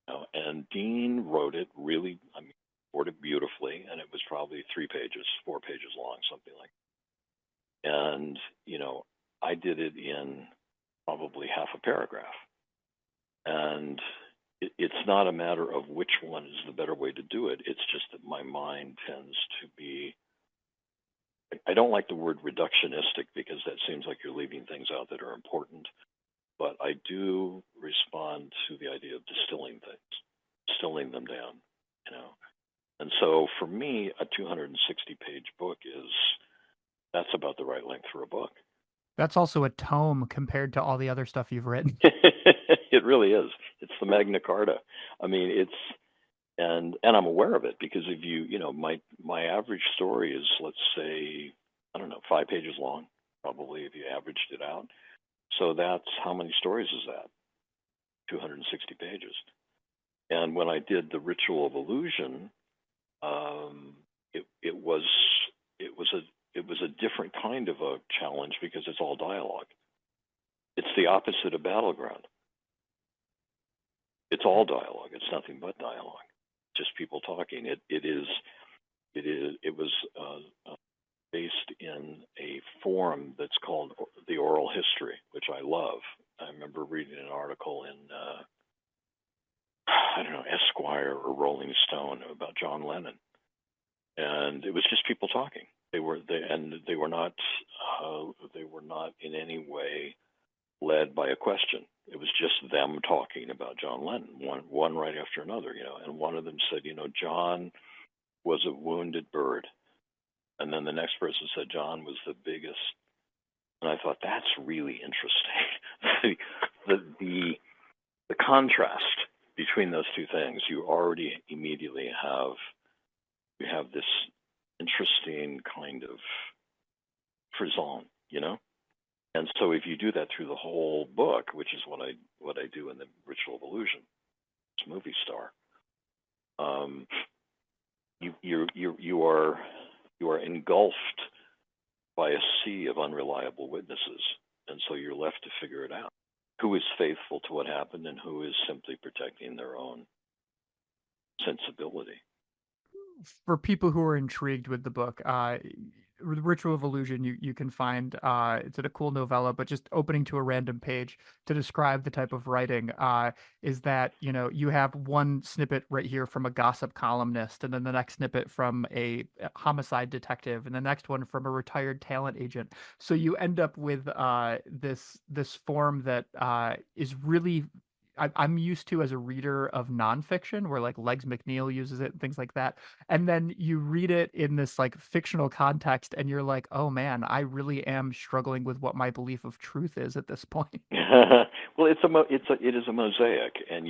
You know? And Dean wrote it really, I mean, wrote it beautifully, and it was probably 3 pages, 4 pages long, something like that. And, you know, I did it in probably half a paragraph. And it's not a matter of which one is the better way to do it. It's just that my mind tends to be, I don't like the word reductionistic because that seems like you're leaving things out that are important, but I do respond to the idea of distilling things, distilling them down, you know. And so for me, a 260-page book that's about the right length for a book. That's also a tome compared to all the other stuff you've written. It really is. It's the Magna Carta. I mean, and I'm aware of it because if you know, my average story is, let's say, I don't know, 5 pages long, probably, if you averaged it out. So that's how many stories is that? 260 pages. And when I did The Ritual of Illusion, it was a different kind of a challenge because it's all dialogue. It's the opposite of Battleground. It's all dialogue. It's nothing but dialogue. Just people talking. It was based in a form that's called the oral history, which I love. I remember reading an article in I don't know, Esquire or Rolling Stone about John Lennon, and it was just people talking. They were not in any way led by a question. It was just them talking about John Lennon, one right after another, you know. And one of them said, you know, John was a wounded bird, and then the next person said John was the biggest. And I thought that's really interesting. the contrast between those two things, you already immediately have this interesting kind of frisson, you know. And so if you do that through the whole book, which is what I do in The Ritual of Illusion, it's movie star, you are engulfed by a sea of unreliable witnesses, and so you're left to figure it out. Who is faithful to what happened and who is simply protecting their own sensibility? For people who are intrigued with the book, Ritual of Illusion, you can find, it's in a cool novella, but just opening to a random page to describe the type of writing is that, you know, you have one snippet right here from a gossip columnist, and then the next snippet from a homicide detective, and the next one from a retired talent agent. So you end up with this form that is really I'm used to as a reader of nonfiction, where like Legs McNeil uses it and things like that. And then you read it in this like fictional context, and you're like, oh man, I really am struggling with what my belief of truth is at this point. Well, it is a mosaic, and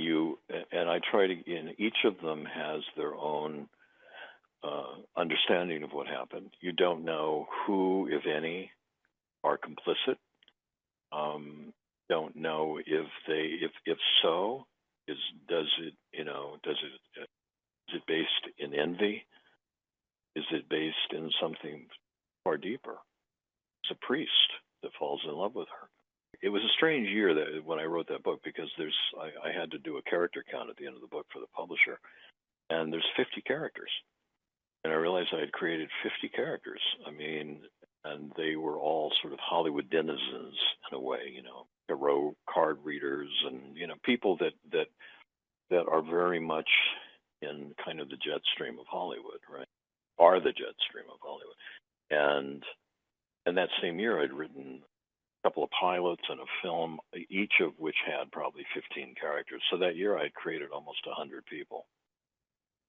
I try to. And each of them has their own understanding of what happened. You don't know who, if any, are complicit. Don't know if so, is it based in envy? Is it based in something far deeper? It's a priest that falls in love with her. It was a strange year when I wrote that book because I had to do a character count at the end of the book for the publisher, and there's 50 characters, and I realized I had created 50 characters. I mean, and they were all sort of Hollywood denizens in a way, you know, tarot card readers, and you know, people that are very much in kind of the jet stream of Hollywood, right? Are the jet stream of Hollywood. And that same year, I'd written a couple of pilots and a film, each of which had probably 15 characters. So that year, I'd created almost 100 people.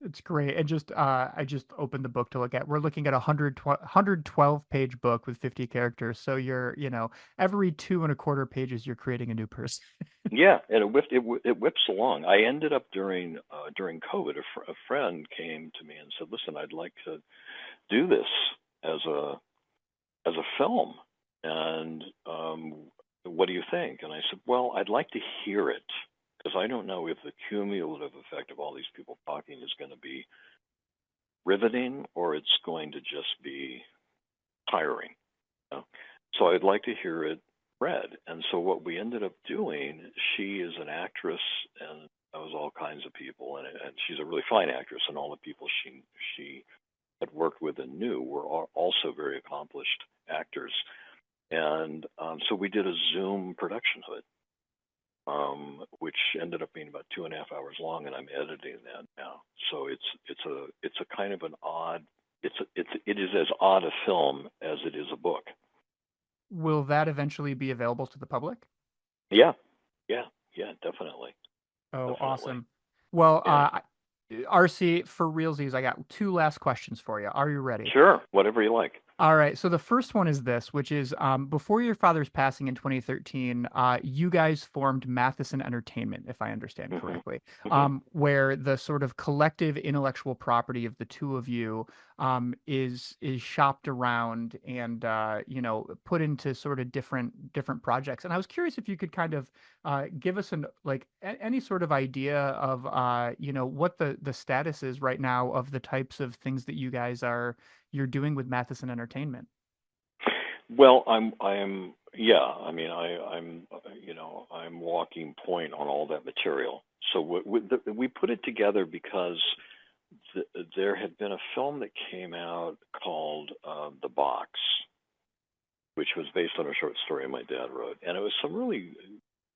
It's great. And just I just opened the book to look at. We're looking at a 112 page book with 50 characters. So you're, you know, every 2 1/4 pages, you're creating a new person. Yeah, and it whips along. I ended up during COVID, a friend came to me and said, "Listen, I'd like to do this as a film, and what do you think?" And I said, "Well, I'd like to hear it because I don't know if the cumulative effect of all these people talking is going to be riveting or it's going to just be tiring. You know? So I'd like to hear it read." And so what we ended up doing, she is an actress and knows all kinds of people, and she's a really fine actress, and all the people she had worked with and knew were also very accomplished actors. And so we did a Zoom production of it, which ended up being about 2.5 hours long, and I'm editing that now. So it's a kind of an odd, it is as odd a film as it is a book. Will that eventually be available to the public? Yeah, yeah, yeah, definitely. Oh, Definitely. awesome. Well, Yeah. RC, for realsies, I got two last questions for you. Are you ready? Sure, whatever you like. All right. So the first one is this, which is before your father's passing in 2013, you guys formed Matheson Entertainment, if I understand Hmm. correctly, Hmm. where the sort of collective intellectual property of the two of you is shopped around and put into sort of different projects. And I was curious if you could kind of give us any sort of idea of what the status is right now of the types of things that you're doing with Matheson Entertainment. Well, yeah. I mean, I'm walking point on all that material. So we put it together because there had been a film that came out called The Box, which was based on a short story my dad wrote, and it was some really,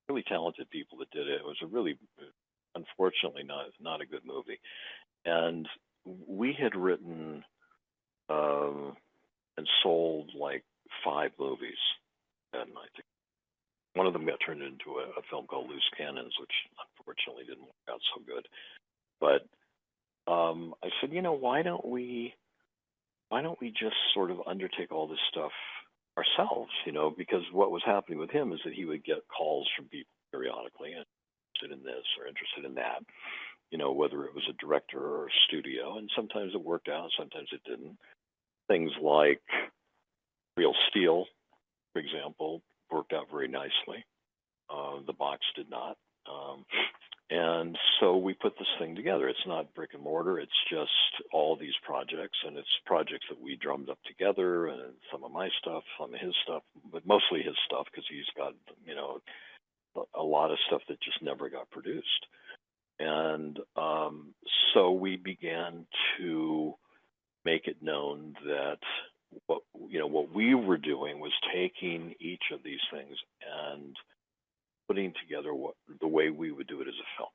really talented people that did it. It was a really, unfortunately, not a good movie, and we had written and sold like 5 movies, and I think one of them got turned into a film called Loose Cannons, which unfortunately didn't work out so good. But I said, why don't we just sort of undertake all this stuff ourselves? Because what was happening with him is that he would get calls from people periodically and interested in this or interested in that. Whether it was a director or a studio, and sometimes it worked out, sometimes it didn't. Things like Real Steel, for example, worked out very nicely. The Box did not. And so we put this thing together. It's not brick and mortar. It's just all these projects, and it's projects that we drummed up together, and some of my stuff, some of his stuff, but mostly his stuff because he's got, a lot of stuff that just never got produced. And so we began to make it known that what we were doing was taking each of these things and putting together the way we would do it as a film.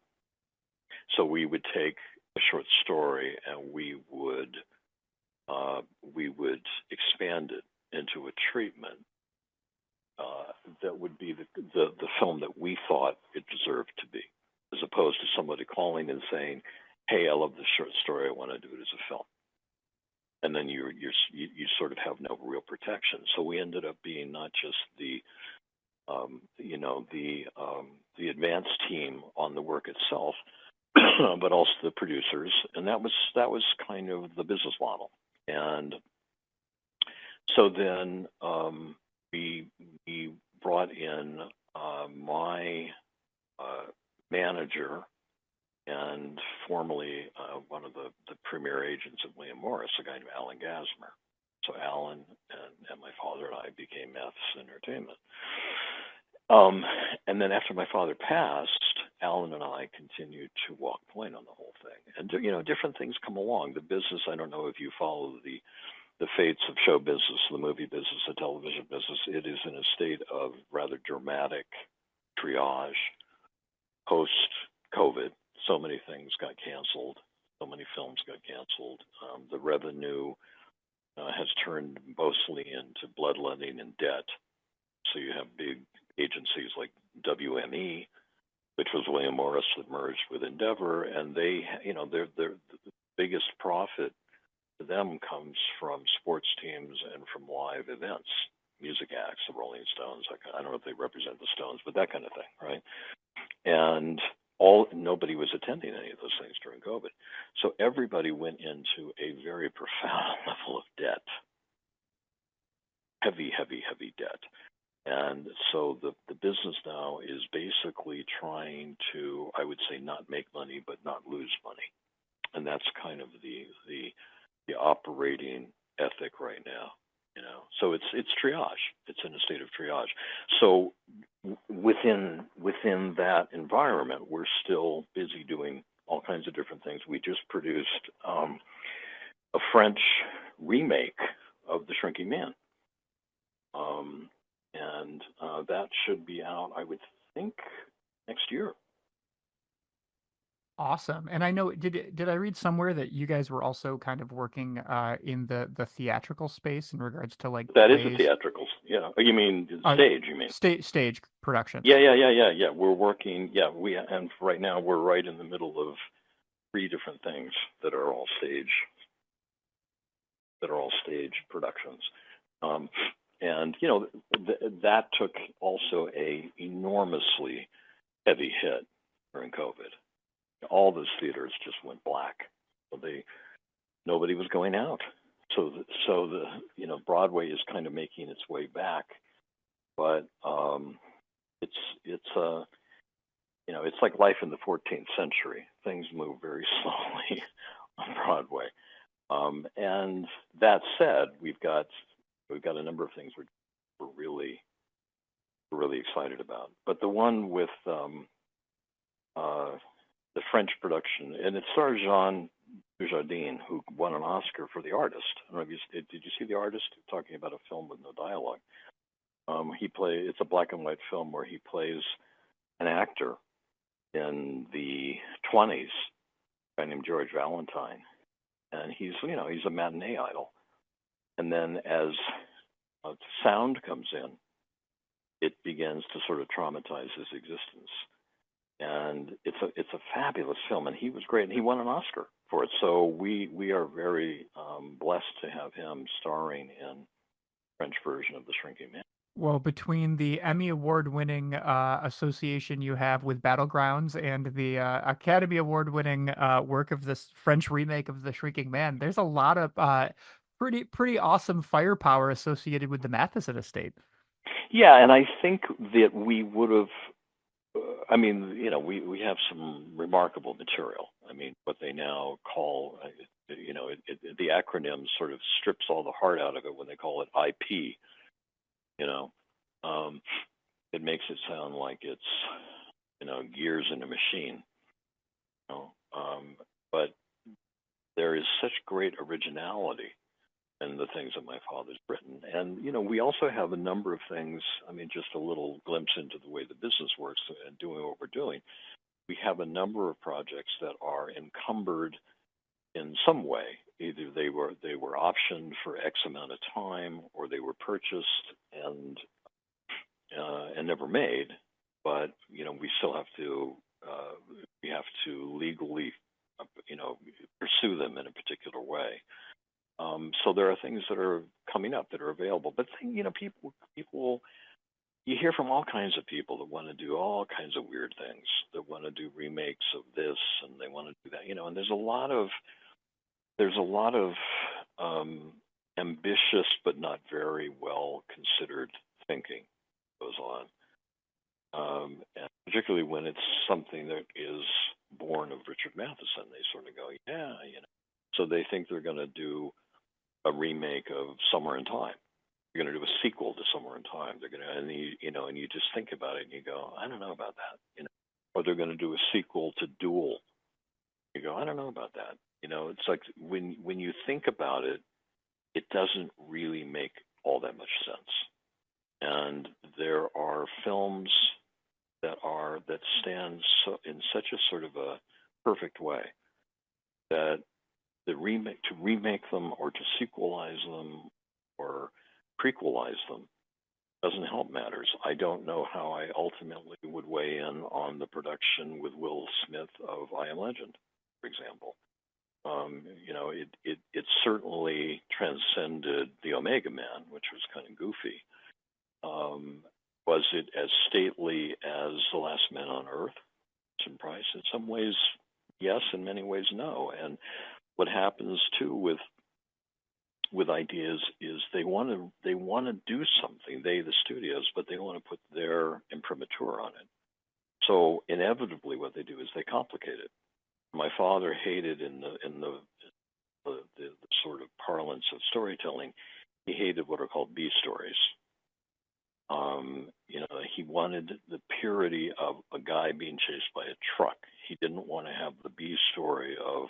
So we would take a short story and we would expand it into a treatment that would be the film that we thought it deserved to be, as opposed to somebody calling and saying, "Hey, I love this short story. I want to do it as a film." And then you sort of have no real protection. So we ended up being not just the advanced team on the work itself, but also the producers, and that was kind of the business model. And so then we brought in my manager and formerly one of the premier agents at William Morris, a guy named Alan Gasmer. So Alan and my father and I became Matheson Entertainment. And then after my father passed, Alan and I continued to walk point on the whole thing. And different things come along. The business, I don't know if you follow the fates of show business, the movie business, the television business. It is in a state of rather dramatic triage post-COVID. So many things got canceled. So many films got canceled. The revenue has turned mostly into bloodletting and debt. So you have big agencies like WME, which was William Morris that merged with Endeavor, and they, the biggest profit to them comes from sports teams and from live events, music acts, the Rolling Stones. I don't know if they represent the Stones, but that kind of thing, right? and nobody was attending any of those things during COVID. So everybody went into a very profound level of debt, heavy debt. And so the business now is basically trying to, I would say, not make money, but not lose money. And that's kind of the operating ethic right now. So it's triage. It's in a state of triage. So within that environment, we're still busy doing all kinds of different things. We just produced a French remake of The Shrinking Man, and that should be out, I would think, next year. Awesome. And I know, did I read somewhere that you guys were also kind of working in the theatrical space in regards to like That is plays? a theatrical, yeah. You mean stage? You mean stage production? Yeah. We're working. Yeah, and right now we're right in the middle of 3 different things that are all stage productions. And that took also a enormously heavy hit during COVID. All those theaters just went black. So nobody was going out. So the Broadway is kind of making its way back, but it's like life in the 14th century. Things move very slowly on Broadway. And that said, we've got a number of things we're really excited about. But the one with the French production, and it stars Jean Dujardin, who won an Oscar for The Artist. I don't know if did you see The Artist? Talking about a film with no dialogue. It's a black and white film where he plays an actor in the 20s, a guy named George Valentine, and he's a matinee idol. And then as sound comes in, it begins to sort of traumatize his existence. And it's a fabulous film, and he was great, and he won an Oscar for it. So we are very blessed to have him starring in the French version of The Shrinking Man. Well, between the Emmy Award-winning association you have with Battlegrounds and the Academy Award-winning work of this French remake of The Shrinking Man, there's a lot of pretty awesome firepower associated with the Matheson estate. Yeah, and I think that we would have. We have some remarkable material. I mean, what they now call, the acronym sort of strips all the heart out of it when they call it IP. It makes it sound like it's, gears in a machine. But there is such great originality in the things that my father's written. And, we also have a number of things, just a little glimpse into the way the business works and doing what we're doing. We have a number of projects that are encumbered in some way. Either they were optioned for X amount of time, or they were purchased and never made. But, we still have to legally, pursue them in a particular way. So there are things that are coming up that are available, but people, you hear from all kinds of people that want to do all kinds of weird things, that want to do remakes of this, and they want to do that, and there's a lot of ambitious but not very well considered thinking goes on, and particularly when it's something that is born of Richard Matheson, they sort of go, so they think they're going to do a remake of Somewhere in Time. They're going to do a sequel to Somewhere in Time. They're going to, and you just think about it and you go, I don't know about that, Or they're going to do a sequel to Duel. You go, I don't know about that. It's like when you think about it, it doesn't really make all that much sense. And there are films that stand in such a sort of a perfect way that to remake them or to sequelize them or prequelize them doesn't help matters. I don't know how I ultimately would weigh in on the production with Will Smith of I Am Legend, for example. It certainly transcended the Omega Man, which was kind of goofy. Was it as stately as The Last Man on Earth? Some Price? In some ways, yes. In many ways, no. And what happens too with ideas is they want to do something, the studios, but they want to put their imprimatur on it. So inevitably, what they do is they complicate it. My father hated in the sort of parlance of storytelling, he hated what are called B stories. He wanted the purity of a guy being chased by a truck. He didn't want to have the B story of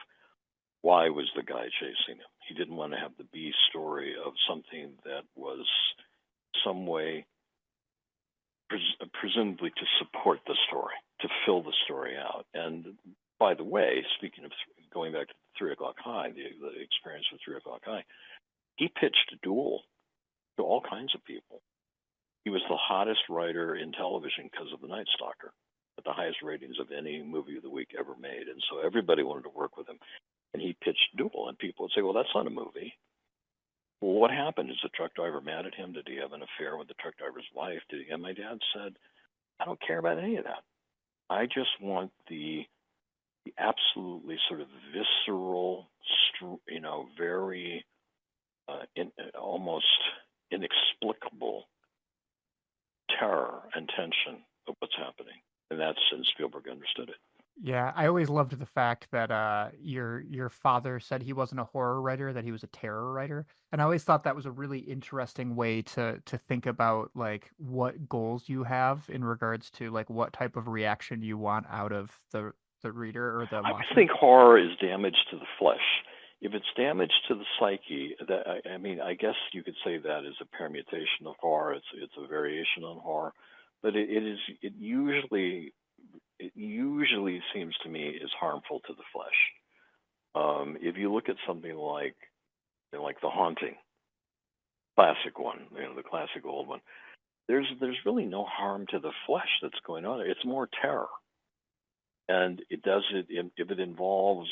why was the guy chasing him. He didn't want to have the B story of something that was some way presumably to support the story, to fill the story out. And by the way, speaking of going back to 3 O'Clock High, the experience with 3 O'Clock High, he pitched a duel to all kinds of people. He was the hottest writer in television because of The Night Stalker, at the highest ratings of any movie of the week ever made. And so everybody wanted to work with him. And he pitched Duel, and people would say, well, that's not a movie. Well, what happened? Is the truck driver mad at him? Did he have an affair with the truck driver's wife? And my dad said, I don't care about any of that. I just want the absolutely sort of visceral, very almost inexplicable terror and tension of what's happening. And Spielberg understood it. Yeah, I always loved the fact that your father said he wasn't a horror writer, that he was a terror writer. And I always thought that was a really interesting way to think about like what goals you have in regards to like what type of reaction you want out of the reader or the I watcher. think horror is damage to the flesh. If it's damage to the psyche, I guess you could say that is a permutation of horror. It's a variation on horror, but it usually seems to me is harmful to the flesh. If you look at something like The Haunting, classic one, the classic old one, there's really no harm to the flesh that's going on there. It's more terror, and if it involves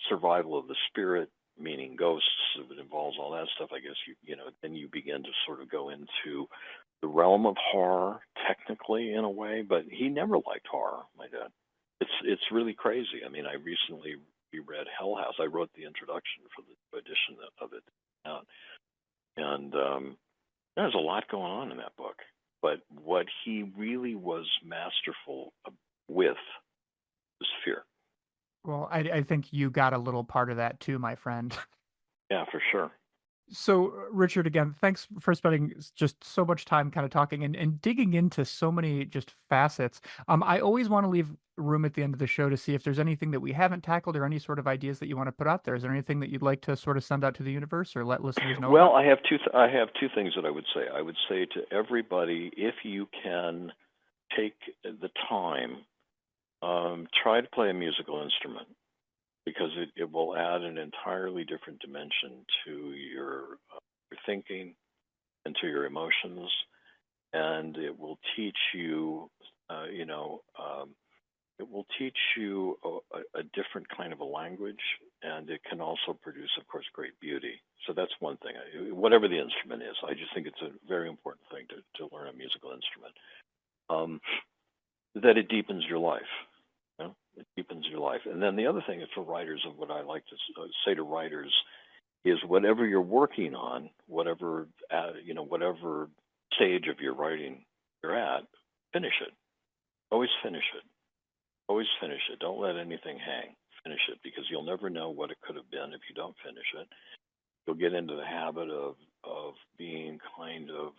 survival of the spirit, meaning ghosts, if it involves all that stuff, I guess then you begin to sort of go into the realm of horror, technically in a way. But he never liked horror, my dad. It's really crazy. I mean, I recently reread Hell House. I wrote the introduction for the edition of it out, and there's a lot going on in that book. But what he really was masterful with was fear. Well, I think you got a little part of that too, my friend. Yeah, for sure. So, Richard, again, thanks for spending just so much time kind of talking and digging into so many just facets. I always want to leave room at the end of the show to see if there's anything that we haven't tackled or any sort of ideas that you want to put out there. Is there anything that you'd like to sort of send out to the universe or let listeners know Well, about? I have two things that I would say. I would say to everybody, if you can take the time, try to play a musical instrument, because it will add an entirely different dimension to your thinking and to your emotions, and it will teach you, it will teach you a different kind of a language, and it can also produce, of course, great beauty. So that's one thing. Whatever the instrument is, I just think it's a very important thing to learn a musical instrument. That it deepens your life. It deepens your life. And then the other thing is for writers, of what I like to say to writers is, whatever you're working on, whatever stage of your writing you're at, finish it. Always finish it. Always finish it. Don't let anything hang. Finish it, because you'll never know what it could have been if you don't finish it. You'll get into the habit of being kind of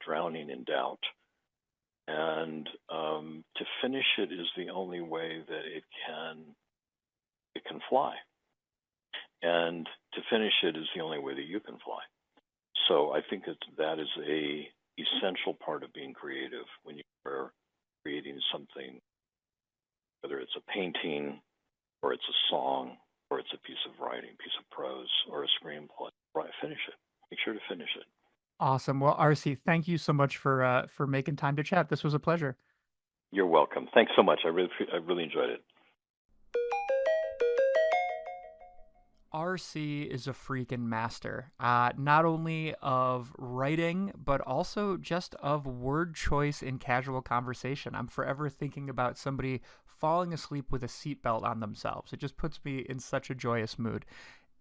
drowning in doubt. And to finish it is the only way that it can fly. And to finish it is the only way that you can fly. So I think that is a essential part of being creative when you are creating something, whether it's a painting or it's a song or it's a piece of writing, piece of prose or a screenplay. Right, finish it. Make sure to finish it. Awesome. Well, RC, thank you so much for making time to chat. This was a pleasure. You're welcome. Thanks so much. I really enjoyed it. All RC is a freaking master, not only of writing, but also just of word choice in casual conversation. I'm forever thinking about somebody falling asleep with a seatbelt on themselves. It just puts me in such a joyous mood.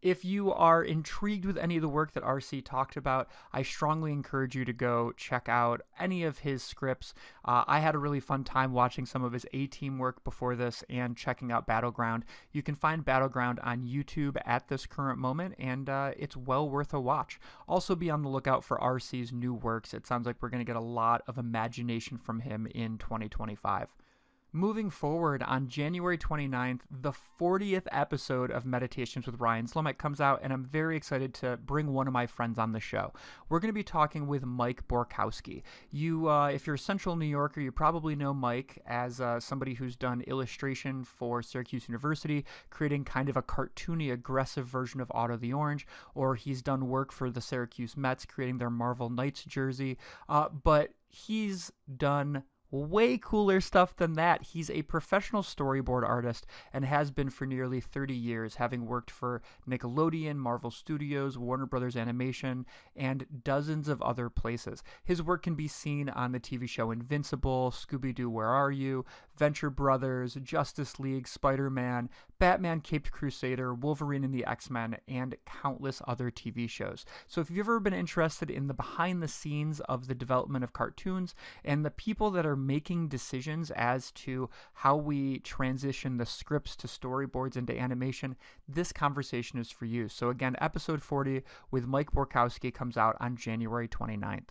If you are intrigued with any of the work that RC talked about, I strongly encourage you to go check out any of his scripts. I had a really fun time watching some of his A-Team work before this and checking out Battleground. You can find Battleground on YouTube at this current moment, and it's well worth a watch. Also be on the lookout for RC's new works. It sounds like we're going to get a lot of imagination from him in 2025. Moving forward, on January 29th, the 40th episode of Meditations with Ryan Zlomek comes out, and I'm very excited to bring one of my friends on the show. We're going to be talking with Mike Borkowski. If you're a Central New Yorker, you probably know Mike as somebody who's done illustration for Syracuse University, creating kind of a cartoony, aggressive version of Otto the Orange, or he's done work for the Syracuse Mets, creating their Marvel Knights jersey, but he's done way cooler stuff than that. He's a professional storyboard artist and has been for nearly 30 years, having worked for Nickelodeon, Marvel Studios, Warner Brothers Animation, and dozens of other places. His work can be seen on the TV show Invincible, Scooby-Doo Where Are You?, Venture Brothers, Justice League, Spider-Man, Batman Caped Crusader, Wolverine and the X-Men, and countless other TV shows. So if you've ever been interested in the behind the scenes of the development of cartoons and the people that are making decisions as to how we transition the scripts to storyboards into animation, this conversation is for you. So again, episode 40 with Mike Borkowski comes out on January 29th.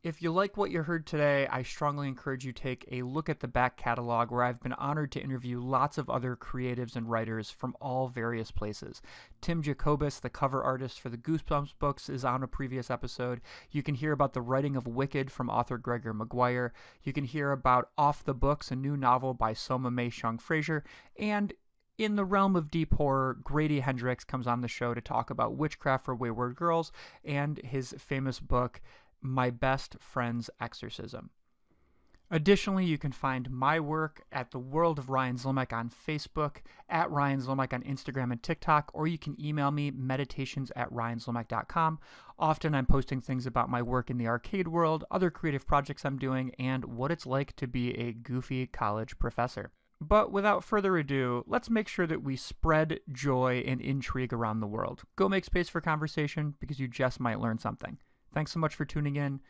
If you like what you heard today, I strongly encourage you to take a look at the back catalog, where I've been honored to interview lots of other creatives and writers from all various places. Tim Jacobus, the cover artist for the Goosebumps books, is on a previous episode. You can hear about the writing of Wicked from author Gregor Maguire. You can hear about Off the Books, a new novel by Soma Mae Chung Fraser. And in the realm of deep horror, Grady Hendrix comes on the show to talk about Witchcraft for Wayward Girls and his famous book, My Best Friend's Exorcism. Additionally, you can find my work at The World of Ryan Zlomek on Facebook, at Ryan Zlomek on Instagram and TikTok, or you can email me, meditations@ryanzlomek.com. Often I'm posting things about my work in the arcade world, other creative projects I'm doing, and what it's like to be a goofy college professor. But without further ado, let's make sure that we spread joy and intrigue around the world. Go make space for conversation, because you just might learn something. Thanks so much for tuning in.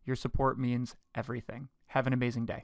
Your support means everything. Have an amazing day.